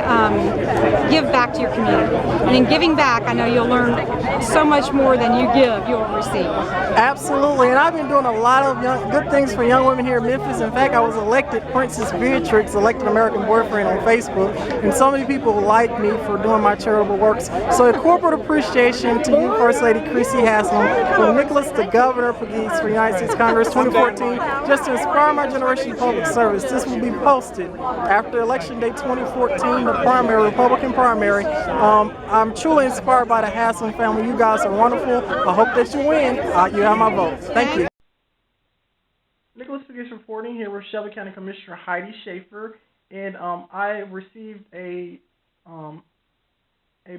give back to your community. And in giving back, I know you'll learn so much more than you give, you'll receive. Absolutely, and I've been doing a lot of good things for young women here in Memphis. In fact, I was elected Princess Beatrix, elected American boyfriend on Facebook, and so many people like me for doing my charitable works. So a corporate appreciation to you, First Lady Chrissy Haslam, from Nicholas the Governor Pegues for United States Congress 2014, just to inspire my generation to public service. This will be posted after Election Day 2014, the primary, Republican primary. I'm truly inspired by the Haslam family. You guys are wonderful. I hope that you win. You have my vote. Thank you. Nicholas Pegues reporting here with Shelby County Commissioner Heidi Schaefer, and I received a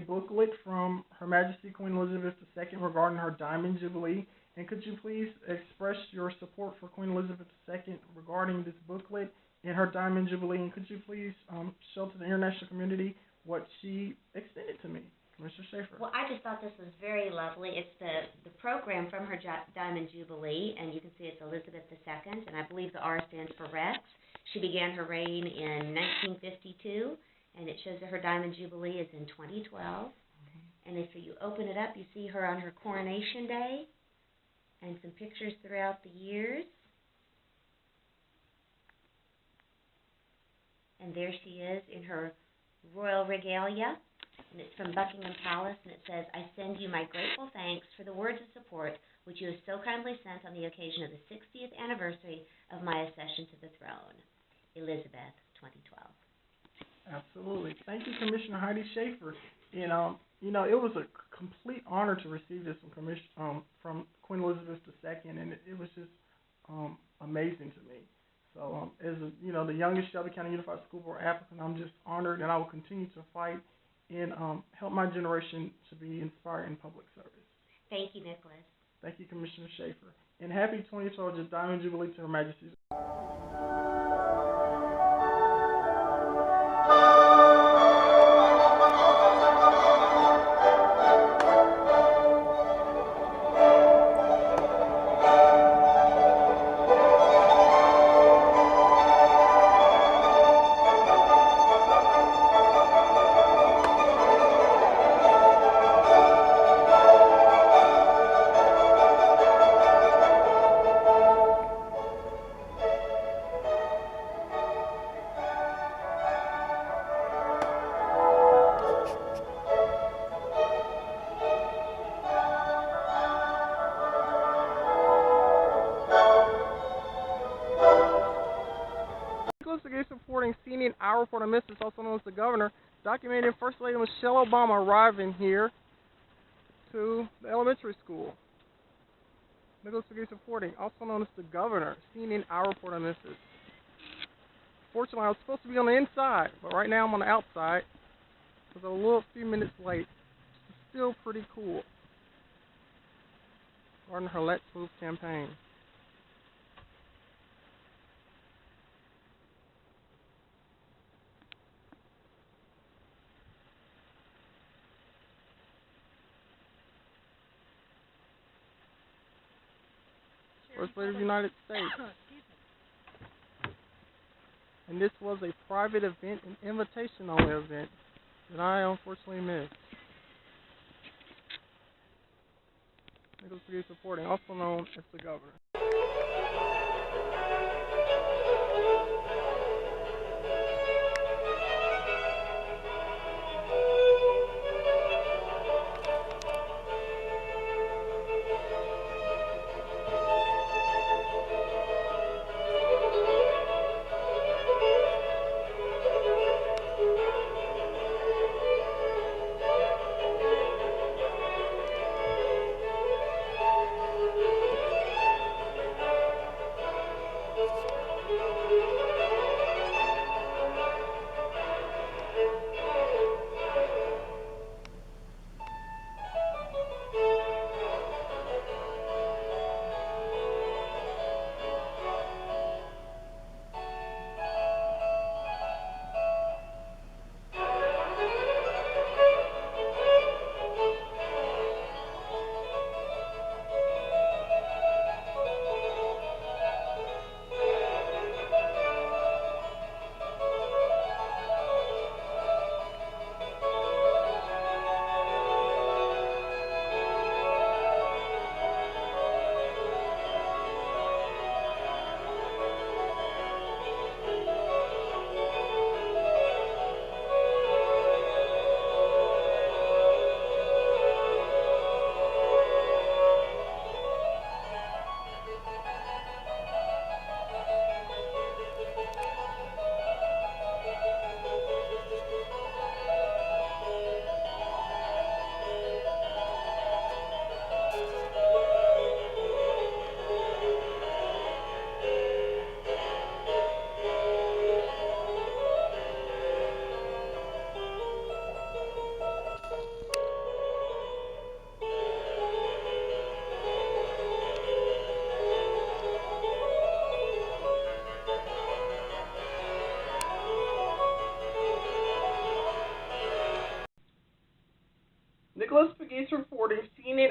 booklet from Her Majesty Queen Elizabeth II regarding her Diamond Jubilee. And could you please express your support for Queen Elizabeth II regarding this booklet and her Diamond Jubilee? And could you please show to the international community what she extended to me, Commissioner Schaefer? Well, I just thought this was very lovely. It's the program from her Diamond Jubilee, and you can see it's Elizabeth II, and I believe the R stands for Rex. She began her reign in 1952, and it shows that her Diamond Jubilee is in 2012. And if you open it up, you see her on her coronation day, and some pictures throughout the years. And there she is in her royal regalia, and it's from Buckingham Palace, and it says, "I send you my grateful thanks for the words of support which you have so kindly sent on the occasion of the 60th anniversary of my accession to the throne. Elizabeth, 2012. Absolutely. Thank you, Commissioner Heidi Schaefer. And, it was a complete honor to receive this from Queen Elizabeth II, and it was just amazing to me. So, as the youngest Shelby County Unified School Board applicant, I'm just honored, and I will continue to fight and help my generation to be inspired in public service. Thank you, Nicholas. Thank you, Commissioner Schaefer. And happy 2012 Diamond Jubilee to Her Majesty. Supporting CNN Our Report on Memphis, also known as the Governor, documenting First Lady Michelle Obama arriving here to the elementary school. Nicholas Pegues reporting, also known as the Governor, CNN Our Report on Memphis. Fortunately, I was supposed to be on the inside, but right now I'm on the outside because I'm a few minutes late. It's still pretty cool. Regarding her Let's Move campaign. First Lady of the United States. And this was a private event, an invitation-only event that I unfortunately missed. Nicholas Pegues reporting, also known as the Governor.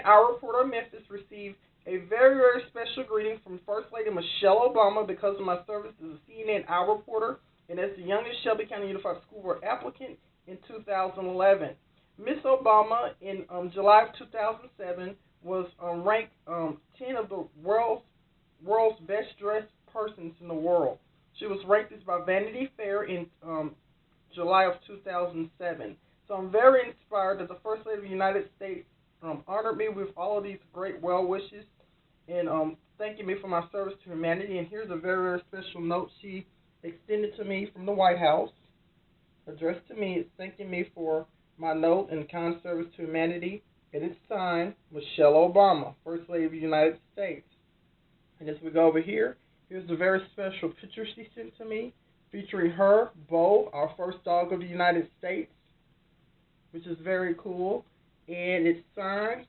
our reporter in Memphis, received a very, very special greeting from First Lady Michelle Obama because of my service as a CNN Our reporter and as the youngest Shelby County Unified School Board applicant in 2011. Miss Obama, in July of 2007, was ranked 10 of the world's best dressed persons in the world. She was ranked this by Vanity Fair in July of 2007. So I'm very inspired that the First Lady of the United States honored me with all of these great well wishes and thanking me for my service to humanity. And here's a very, very special note she extended to me from the White House, addressed to me. It's thanking me for my note and kind service to humanity. And it's signed Michelle Obama, First Lady of the United States. And as we go over here, here's a very special picture she sent to me featuring her, Bo, our first dog of the United States, which is very cool. And it's signed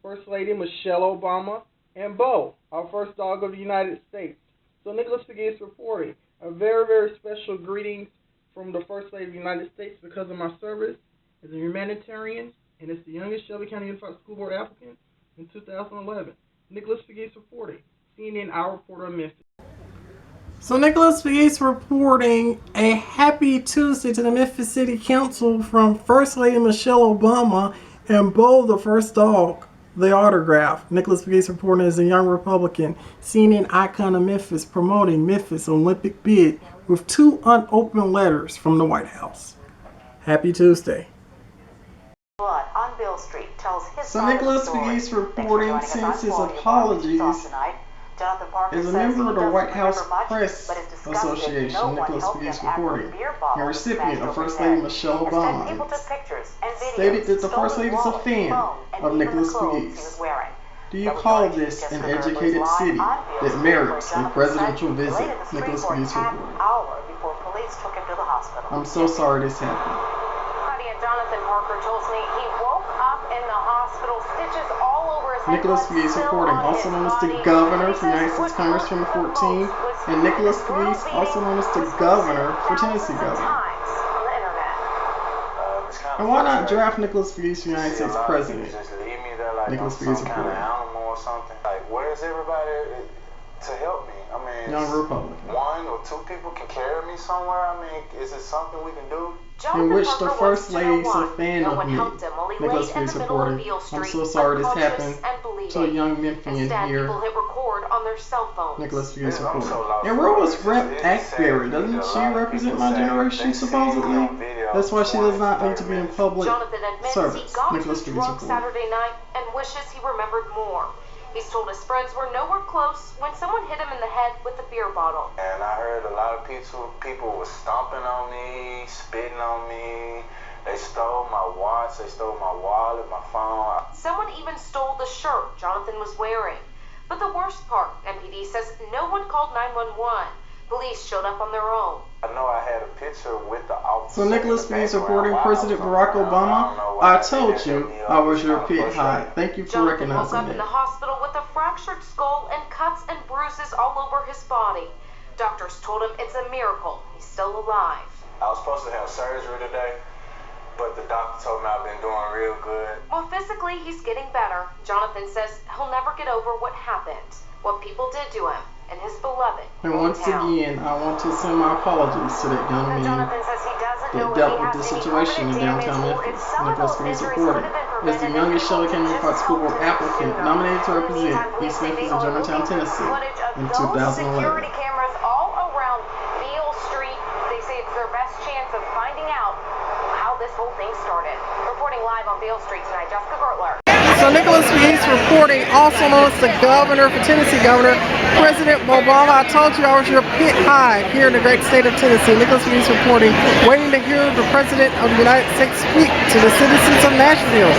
First Lady Michelle Obama and Bo, our first dog of the United States. So Nicholas Pegues reporting a very, very special greetings from the First Lady of the United States because of my service as a humanitarian and as the youngest Shelby County Unified School Board applicant in 2011. Nicholas Pegues reporting, CNN Our reporter in Memphis. So Nicholas Pegues reporting a happy Tuesday to the Memphis City Council from First Lady Michelle Obama and Bo, the first dog, the autograph. Nicholas Pegues reporting as a young Republican, CNN icon of Memphis, promoting Memphis Olympic bid with 2 unopened letters from the White House. Happy Tuesday. Blood on Bill Street tells his So Nicholas Pegues reporting since his apologies as a member of the White House Press Association. Nicholas Pegues reporting and recipient of First Lady Michelle Obama stated that the First Lady is a fan of Nicholas Pegues. Do you call this an educated city that merits a presidential visit? Nicholas Pegues reporting. I'm so sorry this happened. Jonathan Parker tells me he woke up in the hospital, stitches all over his head. Nicholas Pegues reporting, also known as the governor for United States Congress 2014, and Nicholas Pegues, also known as the governor for Tennessee governor. And why not draft Nicholas Pegues for United States president? Nicholas Pegues reporting. Where's everybody to help me? I mean, Young Republican. 1 or 2 people can carry me somewhere. I mean, is it something we can do? In which the First Lady's a fan of me. Nicholas Pegues reporting, I'm so sorry this happened to a young Memphian here. Nicholas Pegues reporting. And where was Rep. Ackberry? Doesn't she represent my generation, supposedly? That's why she does not need to be in public service. Nicholas Pegues reporting. Saturday night and wishes he remembered more. He's told his friends were nowhere close when someone hit him in the head with a beer bottle. And I heard a lot of people were stomping on me, spitting on me. They stole my watch, they stole my wallet, my phone. Someone even stole the shirt Jonathan was wearing. But the worst part, MPD says no one called 911. Police showed up on their own. I know I had a picture with the officer. So Nicholas Pegues reporting, President Barack Obama, I told you I was your pit high. Thank you for recognizing woke up in the hospital with a fractured skull and cuts and bruises all over his body. Doctors told him it's a miracle he's still alive. I was supposed to have surgery today, but the doctor told me I've been doing real good. Well, physically he's getting better. Jonathan says he'll never get over what happened, what people did to him and his beloved. And once again, I want to send my apologies to that young man that dealt with the situation in downtown Memphis. Nicholas Pegues reporting, as the youngest Shelby County Unified School Board applicant nominated to represent East Memphis and Germantown, Tennessee in 2011. Security cameras all around Beale Street. They say it's their best chance of finding out how this whole thing started. Reporting live on Beale Street tonight, Jessica Gertler. So Nicholas Pegues reporting, also known as the governor for Tennessee governor, President Obama, I told you I was your pit high here in the great state of Tennessee. Nicholas Pegues reporting, waiting to hear the President of the United States speak to the citizens of Nashville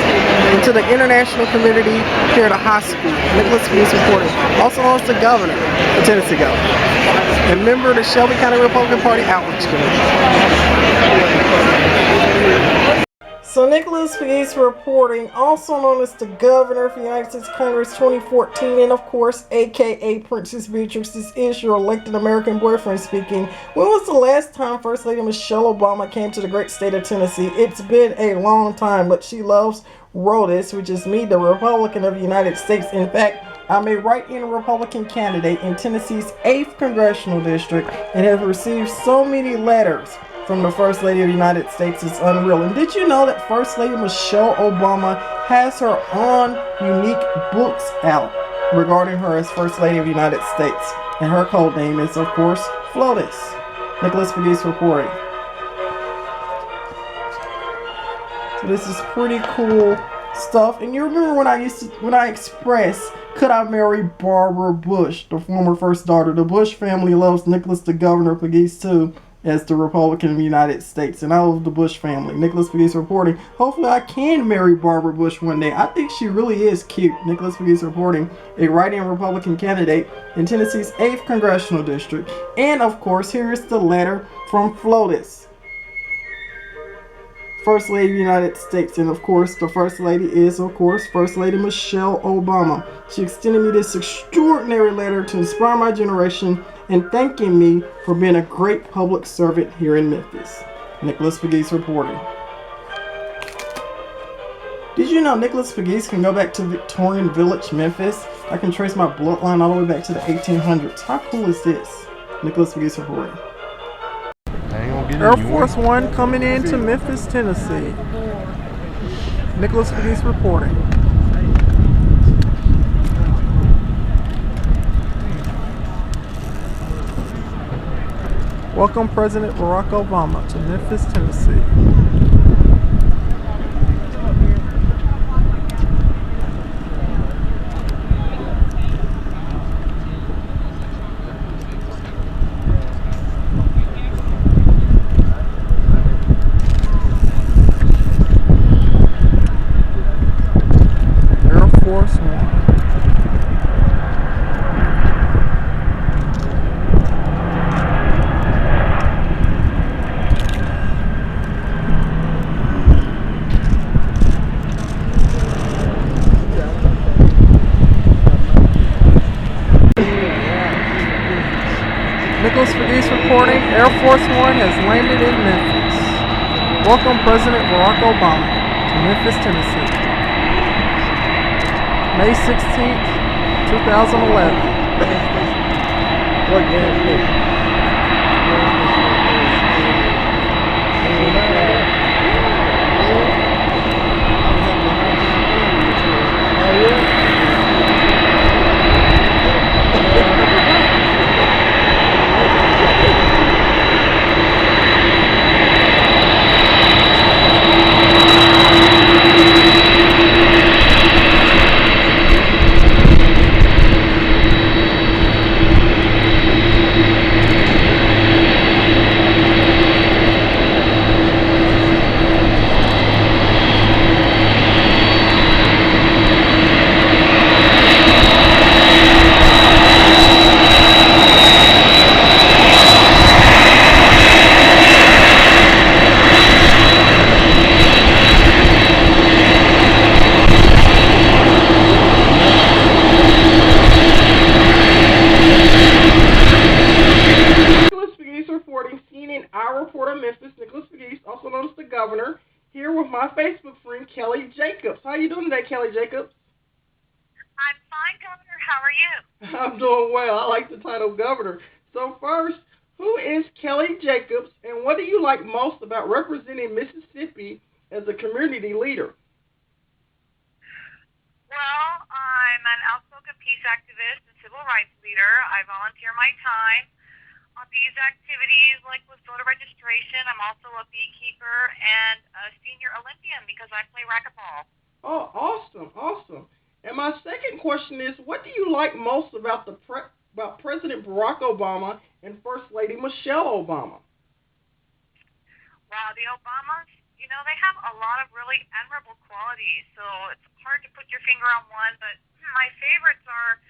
and to the international community here at a high school. Nicholas Pegues reporting, also known as the governor for Tennessee governor, and member of the Shelby County Republican Party Outreach Committee. So Nicholas Pegues reporting, also known as the governor for the United States Congress 2014, and of course, aka Princess Beatrix, this is your elected American boyfriend speaking. When was the last time First Lady Michelle Obama came to the great state of Tennessee? It's been a long time, but she loves Rodas, which is me, the Republican of the United States. In fact, I'm a write-in Republican candidate in Tennessee's 8th Congressional District and have received so many letters from the First Lady of the United States. It's unreal. And did you know that First Lady Michelle Obama has her own unique books out regarding her as First Lady of the United States? And her code name is, of course, Flotus. Nicholas Pegues reporting. So this is pretty cool stuff. And you remember when I expressed, could I marry Barbara Bush, the former first daughter? The Bush family loves Nicholas the Governor Pegues too, as the Republican of the United States. And I love the Bush family. Nicholas Pegues reporting. Hopefully I can marry Barbara Bush one day. I think she really is cute. Nicholas Pegues reporting, a write-in Republican candidate in Tennessee's 8th Congressional District. And of course, here is the letter from Flotus, First Lady of the United States. And of course, the First Lady is, of course, First Lady Michelle Obama. She extended me this extraordinary letter to inspire my generation and thanking me for being a great public servant here in Memphis. Nicholas Pegues reporting. Did you know Nicholas Pegues can go back to Victorian Village, Memphis? I can trace my bloodline all the way back to the 1800s. How cool is this? Nicholas Pegues reporting. Air Force One coming into Memphis, Tennessee. Nicholas Pegues reporting. Welcome President Barack Obama to Memphis, Tennessee. Nicholas Pegues reporting, Air Force One has landed in Memphis. Welcome President Barack Obama to Memphis, Tennessee. May 16th, 2011. What game is this? Also known as the Governor, here with my Facebook friend Kelly Jacobs. How you doing today, Kelly Jacobs? I'm fine, Governor. How are you? I'm doing well. I like the title Governor. So first, who is Kelly Jacobs, and what do you like most about representing Mississippi as a community leader? Well, I'm an outspoken peace activist and civil rights leader. I volunteer my time on these activities, like with voter registration. I'm also a beekeeper and a senior Olympian because I play racquetball. Oh, awesome, awesome. And my second question is, what do you like most about about President Barack Obama and First Lady Michelle Obama? Wow, the Obamas, you know, they have a lot of really admirable qualities, so it's hard to put your finger on one, but my favorites are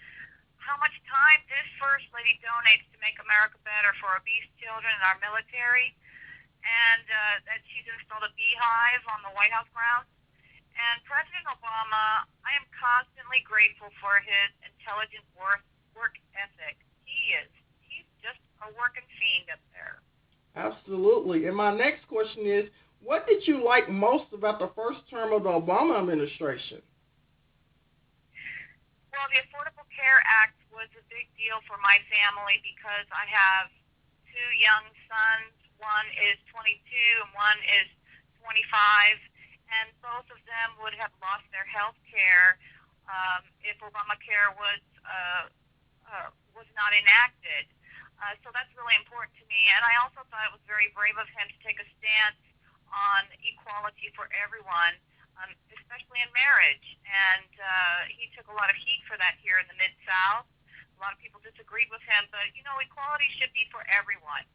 how much time this First Lady donates to make America better for obese children and our military, and that she's installed a beehive on the White House grounds. And President Obama, I am constantly grateful for his intelligent work ethic. He's just a working fiend up there. Absolutely. And my next question is, What did you like most about the first term of the Obama administration? Well, the Affordable Care Act was a big deal for my family because I have two young sons. One is 22 and one is 25, and both of them would have lost their health care if Obamacare was not enacted. So that's really important to me. And I also thought it was very brave of him to take a stance on equality for everyone, especially in marriage. And he took a lot of heat for that here in the Mid-South. A lot of people disagreed with him, but, equality should be for everyone.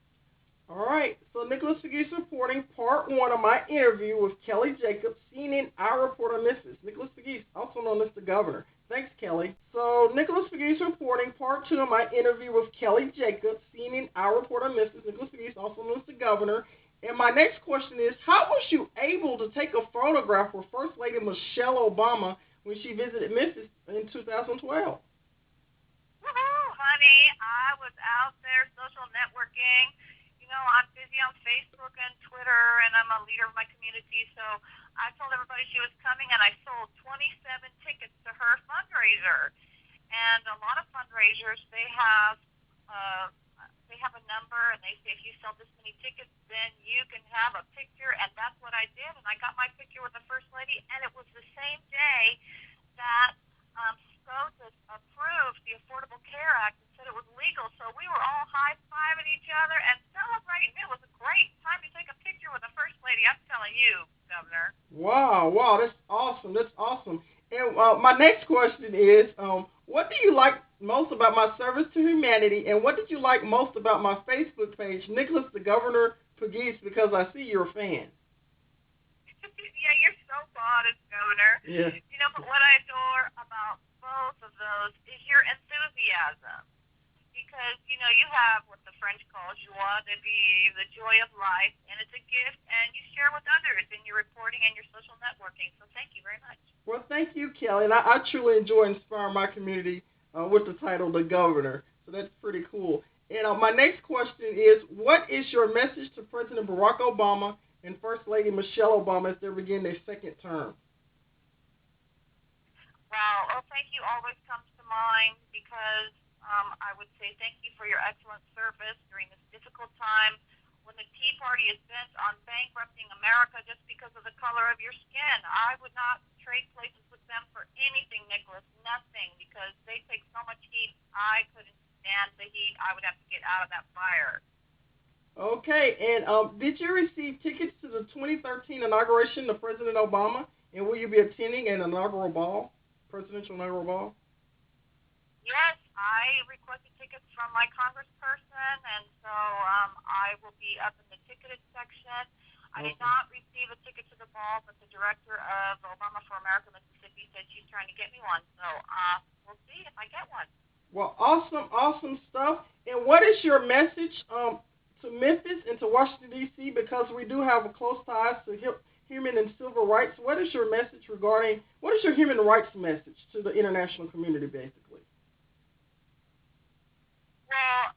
All right, so Nicholas Pegues reporting part one of my interview with Kelly Jacobs, CNN Our Reporter Memphis. Nicholas Pegues, also known as the Governor. Thanks, Kelly. So Nicholas Pegues reporting part two of my interview with Kelly Jacobs, CNN Our Reporter Memphis. Nicholas Pegues, also known as the Governor. And my next question is, how was you able to take a photograph with First Lady Michelle Obama when she visited Memphis in 2012? Woohoo, honey. I was out there social networking. I'm busy on Facebook and Twitter, and I'm a leader of my community, so I told everybody she was coming, and I sold 27 tickets to her fundraiser. And a lot of fundraisers, they have a number, and they say if you sell this many tickets, then you can have a picture, and that's what I did, and I got my picture with the First Lady, and it was the same day that SCOTUS approved the Affordable Care Act and said it was legal, so we were all high-fiving each other and celebrating. It was a great time to take a picture with the First Lady, I'm telling you, Governor. Wow, that's awesome. And my next question is, what do you like most about my service to humanity, and what did you like most about my Facebook page, Nicholas the Governor Pegues, because I see you're a fan. Yeah, you're so modest, Governor. Yeah. But what I adore about both of those is your enthusiasm. Because, you have what the French call joie de vivre, the joy of life, and it's a gift, and you share with others in your reporting and your social networking. So thank you very much. Well, thank you, Kelly. And I truly enjoy inspiring my community with the title The Governor. So that's pretty cool. And my next question is, what is your message to President Barack Obama and First Lady Michelle Obama as they begin their second term? Well, thank you always comes to mind because I would say thank you for your excellent service during this difficult time when the Tea Party is bent on bankrupting America just because of the color of your skin. I would not trade places with them for anything, Nicholas, nothing, because they take so much heat. I couldn't stand the heat. I would have to get out of that fire. Okay, and did you receive tickets to the 2013 inauguration of President Obama? And will you be attending an inaugural ball, presidential inaugural ball? Yes, I requested tickets from my congressperson, and so I will be up in the ticketed section. I did not receive a ticket to the ball, but the director of Obama for America, Mississippi, said she's trying to get me one. So we'll see if I get one. Well, awesome stuff. And what is your message to Memphis and to Washington, D.C., because we do have a close ties to human and civil rights? What is your human rights message to the international community, basically? Well,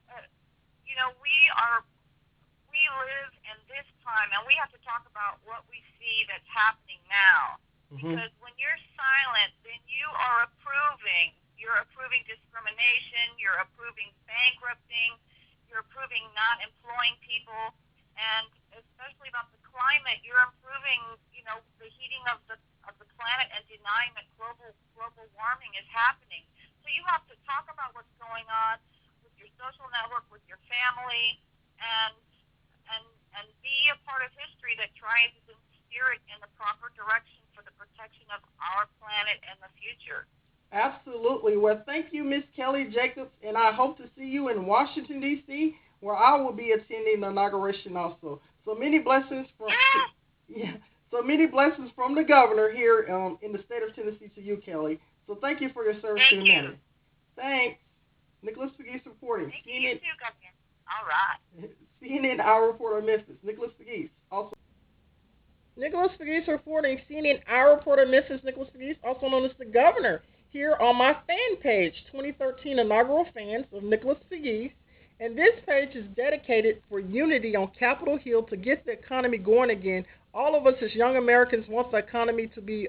we live in this time, and we have to talk about what we see that's happening now. Mm-hmm. Because when you're silent, then you are approving. You're approving discrimination. You're approving bankrupting. You're approving not employing people, and especially about the climate, you're improving, the heating of the planet and denying that global warming is happening. So you have to talk about what's going on with your social network, with your family, and be a part of history that tries to steer it in the proper direction for the protection of our planet and the future. Absolutely. Well, thank you, Miss Kelly Jacobs, and I hope to see you in Washington, D.C., where I will be attending the inauguration also. So many blessings from the governor here in the state of Tennessee to you, Kelly. So thank you for your service to humanity. Thanks. Nicholas Pegues reporting. Thank you too, Governor. All right. CNN Our Reporter Memphis. Nicholas Pegues also. Nicholas Pegues reporting. CNN Our Reporter Memphis. Nicholas Pegues, also known as the Governor, here on my fan page, 2013 inaugural fans of Nicholas Pegues. And this page is dedicated for unity on Capitol Hill to get the economy going again. All of us as young Americans want the economy to be,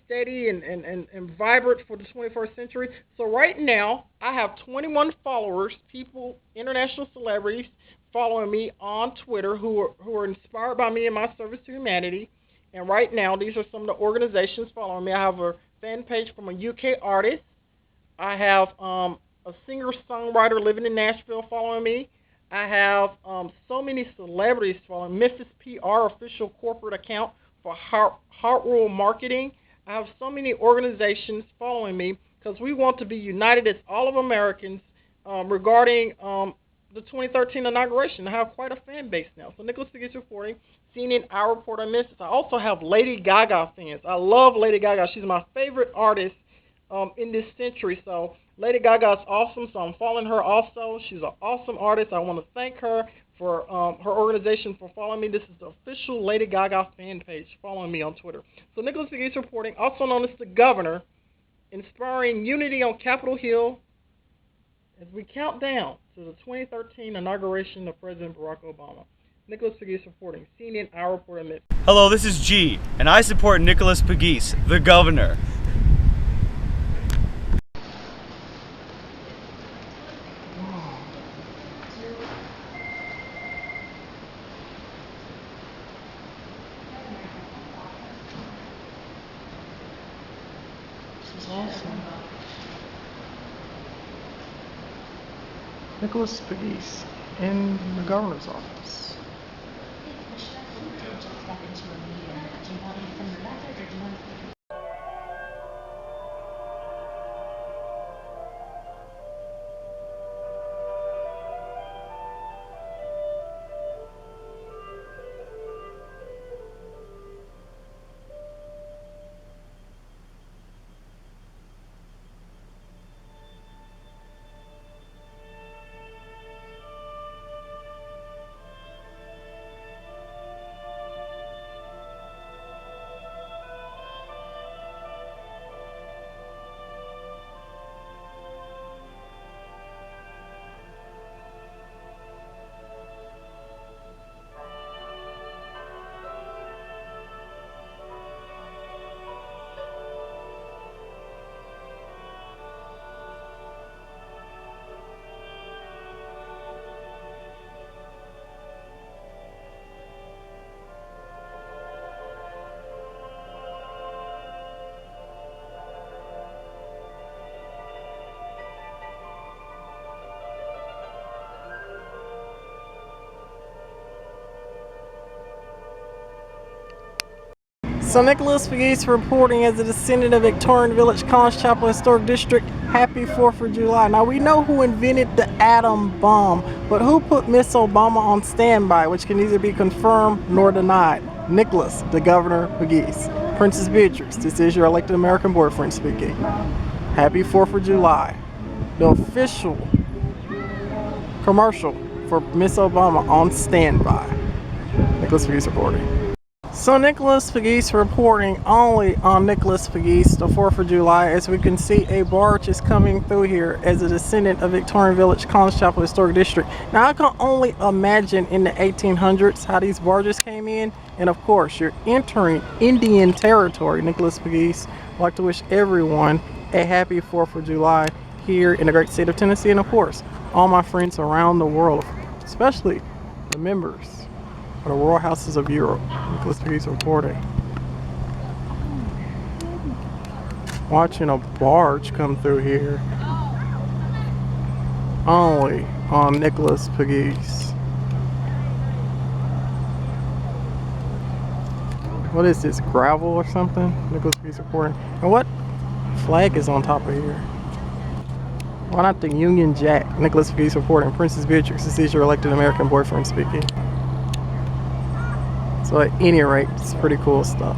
steady and vibrant for the 21st century. So right now, I have 21 followers, people, international celebrities, following me on Twitter who are inspired by me and my service to humanity. And right now, these are some of the organizations following me. I have a fan page from a UK artist. I have a singer-songwriter living in Nashville following me. I have so many celebrities following. Memphis PR official corporate account for Heart World Marketing. I have so many organizations following me because we want to be united as all of Americans regarding the 2013 inauguration. I have quite a fan base now. So Nicholas Pegues reporting, CNN, Our Report on Memphis. I also have Lady Gaga fans. I love Lady Gaga. She's my favorite artist in this century. So Lady Gaga is awesome, so I'm following her also. She's an awesome artist. I want to thank her for her organization for following me. This is the official Lady Gaga fan page following me on Twitter. So Nicholas Pegues reporting, also known as the Governor, inspiring unity on Capitol Hill as we count down to the 2013 inauguration of President Barack Obama. Nicholas Pegues reporting, CNN, Our Report on Memphis. Hello, this is G, and I support Nicholas Pegues, the Governor. Awesome. Nicholas Pegues in the governor's office. So Nicholas Pegues reporting as a descendant of Victorian Village, College Chapel Historic District. Happy 4th of July. Now we know who invented the atom bomb, but who put Miss Obama on standby, which can neither be confirmed nor denied? Nicholas, the Governor Pegues. Princess Beatrix, this is your elected American boyfriend speaking. Happy 4th of July. The official commercial for Miss Obama on standby. Nicholas Pegues reporting. So Nicholas Pegues reporting only on Nicholas Pegues, the 4th of July. As we can see, a barge is coming through here as a descendant of Victorian Village, College Chapel Historic District. Now I can only imagine in the 1800s how these barges came in. And of course, you're entering Indian territory. Nicholas Pegues, I'd like to wish everyone a happy 4th of July here in the great state of Tennessee. And of course, all my friends around the world, especially the members of the Royal Houses of Europe. Nicholas Pegues reporting. Watching a barge come through here. Only on Nicholas Pegues. What is this, gravel or something? Nicholas Pegues reporting. And what flag is on top of here? Why not the Union Jack? Nicholas Pegues reporting. Princess Beatrix, this is your elected American boyfriend speaking. So at any rate, it's pretty cool stuff.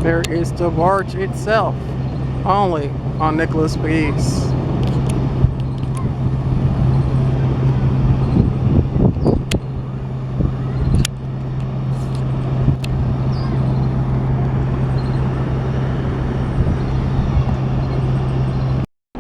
There is the barge itself, only on Nicholas Pegues.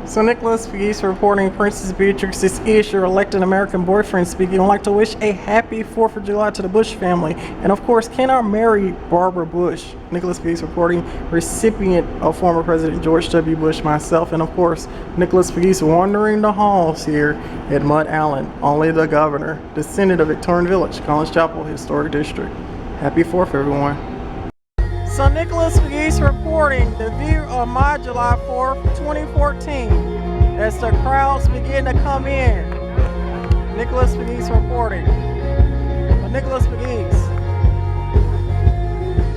So Nicholas Pegues reporting Princess Beatrix is your elected American boyfriend speaking. I'd like to wish a happy 4th of July to the Bush family. And of course, can our marry Barbara Bush? Nicholas Pegues reporting recipient of former President George W. Bush, myself, and of course, Nicholas Pegues wandering the halls here at Mud Allen. Only the governor, descendant of Victorian Village, Collins Chapel Historic District. Happy 4th, everyone. So Nicholas Pegues reporting the view of my July 4th, 2014 as the crowds begin to come in. Nicholas Pegues reporting. But Nicholas Pegues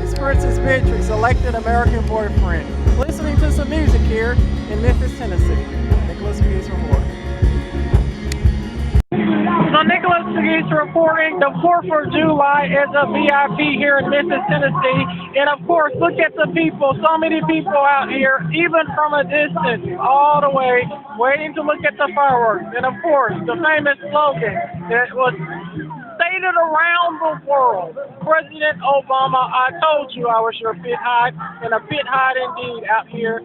is Princess Beatrix, elected American boyfriend. Listening to some music here in Memphis, Tennessee. Nicholas Pegues reporting. So Nicholas Pegues reporting the 4th of July as a VIP here in Memphis, Tennessee. And of course, look at the people. So many people out here, even from a distance, all the way, waiting to look at the fireworks. And of course, the famous slogan that was stated around the world. President Obama, I told you I was your pit hide, and a pit hide indeed out here,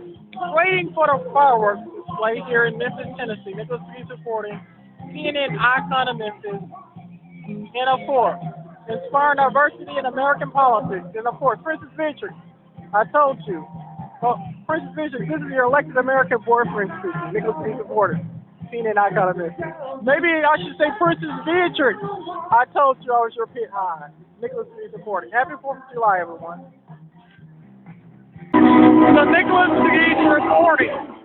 waiting for the fireworks display here in Memphis, Tennessee. Nicholas Pegues reporting. CNN icon of Memphis, and of course, inspiring diversity in American politics, and of course, Princess Beatrix, I told you. Well, Princess Beatrix, this is your elected American boyfriend speaking, Nicholas Pegues reporting, CNN icon of Memphis. Maybe I should say Princess Beatrix, I told you I was your pit high, Nicholas Pegues reporting. Happy 4th of July, everyone. So Nicholas Pegues reporting.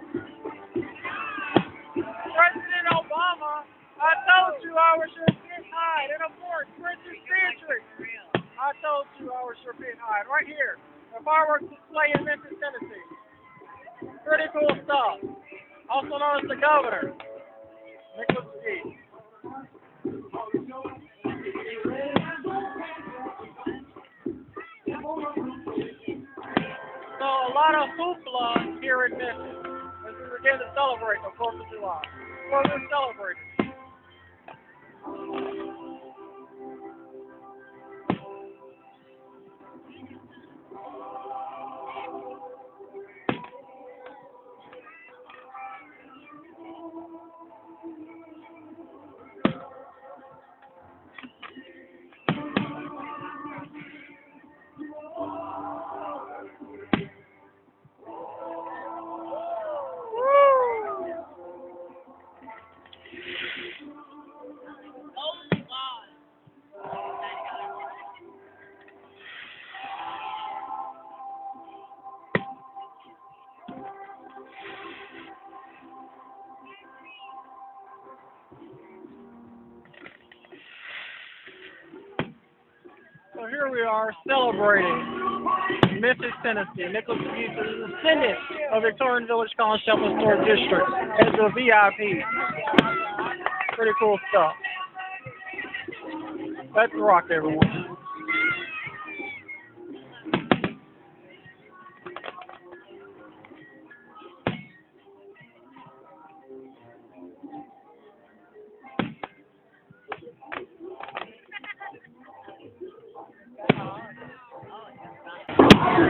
President Obama, I told you I was your pit hide, and of course, Princess Beatrix, I told you I was your pit hide, right here, the fireworks display in Memphis, Tennessee. Pretty cool stuff. Also known as the governor, Nicholas Pegues. So a lot of hoopla here in Memphis as we begin to celebrate the 4th of July. Well, we're celebrating. So here we are celebrating Memphis, Tennessee. Nicholas Pegues is the descendant of Victorian Village, Collins Chapel Historic District as a VIP. Pretty cool stuff. Let's rock, everyone.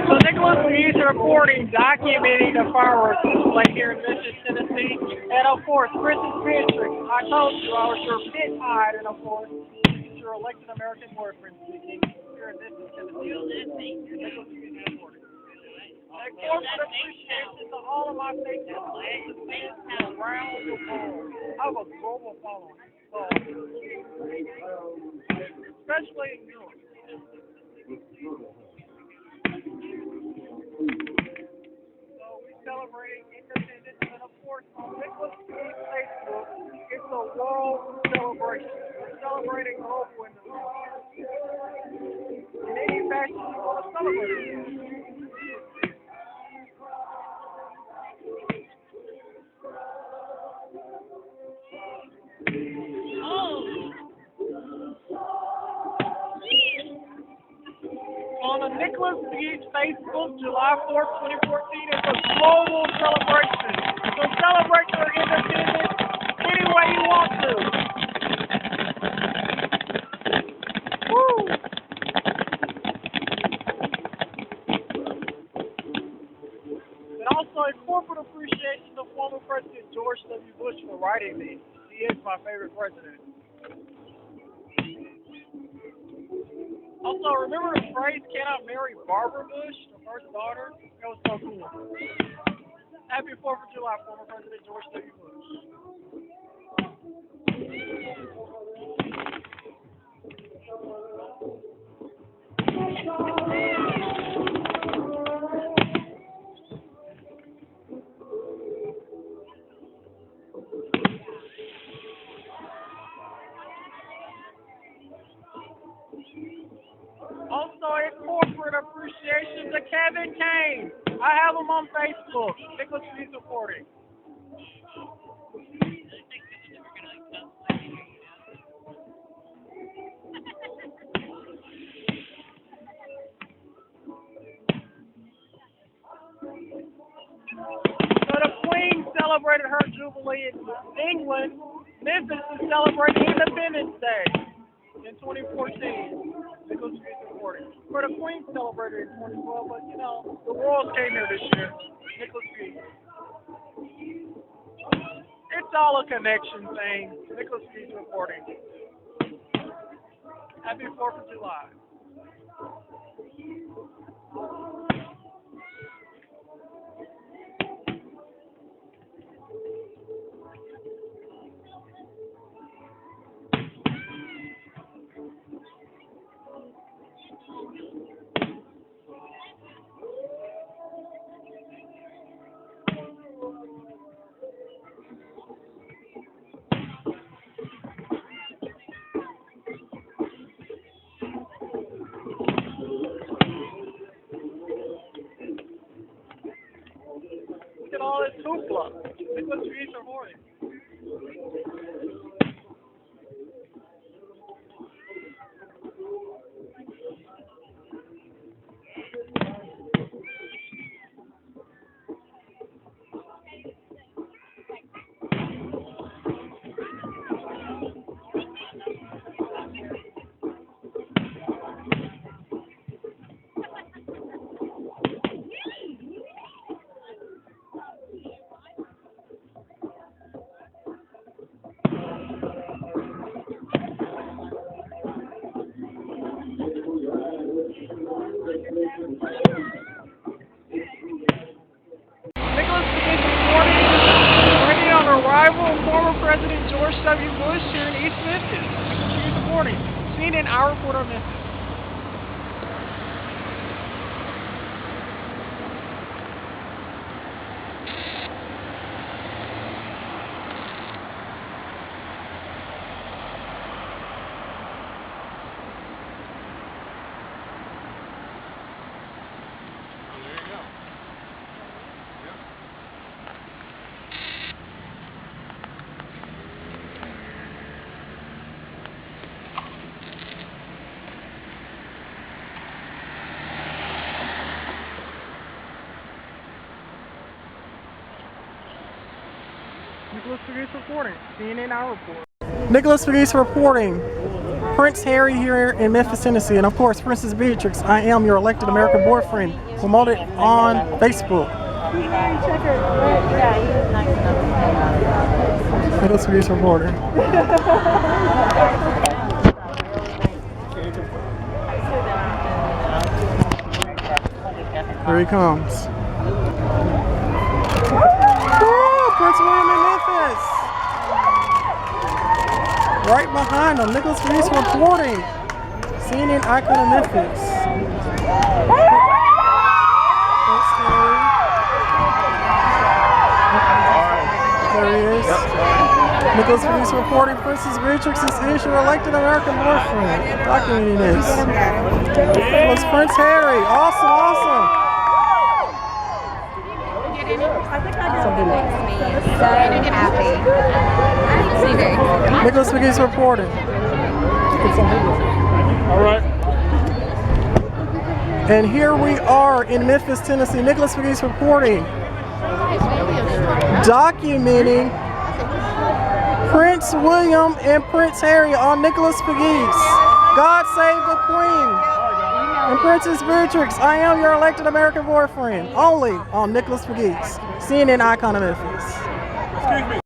So Nicholas Pegues reporting, documenting the fireworks display here in Memphis, Tennessee. And of course, Princess Beatrix, I told you I was your pit hide, and of course, this is your elected American boyfriend speaking here in Memphis, Tennessee. Nicholas Pegues reporting. And corporate appreciation to all of my faithful fans around the world. I have a global following, so especially in Europe. So we're celebrating independence, and of course, on Nicholas Pegues Facebook, it's a world celebration. We're celebrating global independence. In any fashion you want to celebrate. on the Nicholas Pegues Facebook, July 4th, 2014. It's a global celebration. So celebrate your independence any way you want to. Woo! And also a corporate appreciation to former President George W. Bush for writing me. He is my favorite president. Also, remember the phrase, "Can I marry Barbara Bush, the first daughter?" That was so cool. Happy 4th of July, former President George W. Also, a corporate appreciation to Kevin Kane. I have him on Facebook. Nicholas Pegues reporting. So the Queen celebrated her jubilee in England. Memphis is celebrating Independence Day in 2014. Nicholas Pegues reporting. Where the Queen celebrated in 2012, but you know, the royals came here this year. Nicholas Pegues. It's all a connection thing. Nicholas Pegues reporting. Happy 4th of July. Look at all this hoopla. Nicholas Pegues reporting. Nicholas Pegues reporting, waiting on arrival of former President George W. Bush here in East Memphis. Nicholas Pegues reporting. CNN, our reporter on Memphis. Nicholas Pegues reporting. CNN, our report. Nicholas Pegues reporting. Prince Harry here in Memphis, Tennessee, and of course, Princess Beatrix. I am your elected American boyfriend. Promoted on Facebook. Nicholas Pegues reporting. Here he comes. Prince William in Memphis. Right behind him, Nicholas Pegues reporting. CNN icon in Memphis. There he is. Nicholas Pegues reporting. Princess Beatrix is your elected American boyfriend. Documenting this. It was Prince Harry. Awesome, awesome. Something makes me so happy. Nicholas Pegues reporting. All right. And here we are in Memphis, Tennessee. Nicholas Pegues reporting, documenting Prince William and Prince Harry on Nicholas Pegues. God save the Queen. And Princess Beatrix, I am your elected American boyfriend. Only on Nicholas Pegues, CNN icon of Memphis. Excuse me.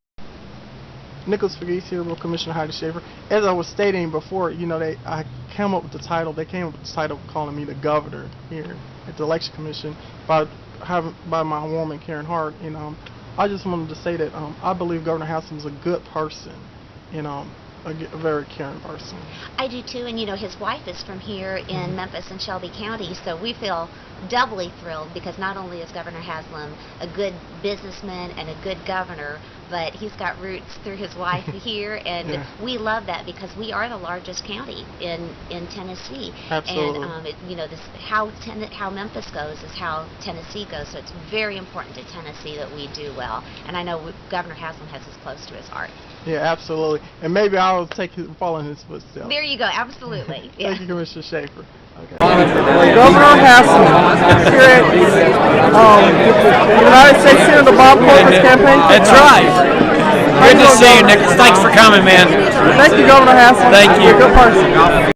Nicholas Pegues here with Commissioner Heidi Schaefer. As I was stating before, I came up with the title. They came up with the title calling me the governor here at the Election Commission by my woman Karen Hart. And I just wanted to say that I believe Governor Haslam is a good person and a very caring person. I do too, and his wife is from here in Memphis and Shelby County, so we feel doubly thrilled because not only is Governor Haslam a good businessman and a good governor, but he's got roots through his wife here, and we love that because we are the largest county in Tennessee. Absolutely. And how Memphis goes is how Tennessee goes, so it's very important to Tennessee that we do well, and I know Governor Haslam has this close to his heart. Yeah, absolutely. And maybe I'll follow in his footsteps. There you go, absolutely. Thank you, Commissioner Schaefer. Okay. Governor Haslam here at United States Senator Bob Corpor's campaign. That's right. Good to see you, Nicholas. Thanks for coming, man. Thank you, Governor Haslam. Thank you. You're a good person.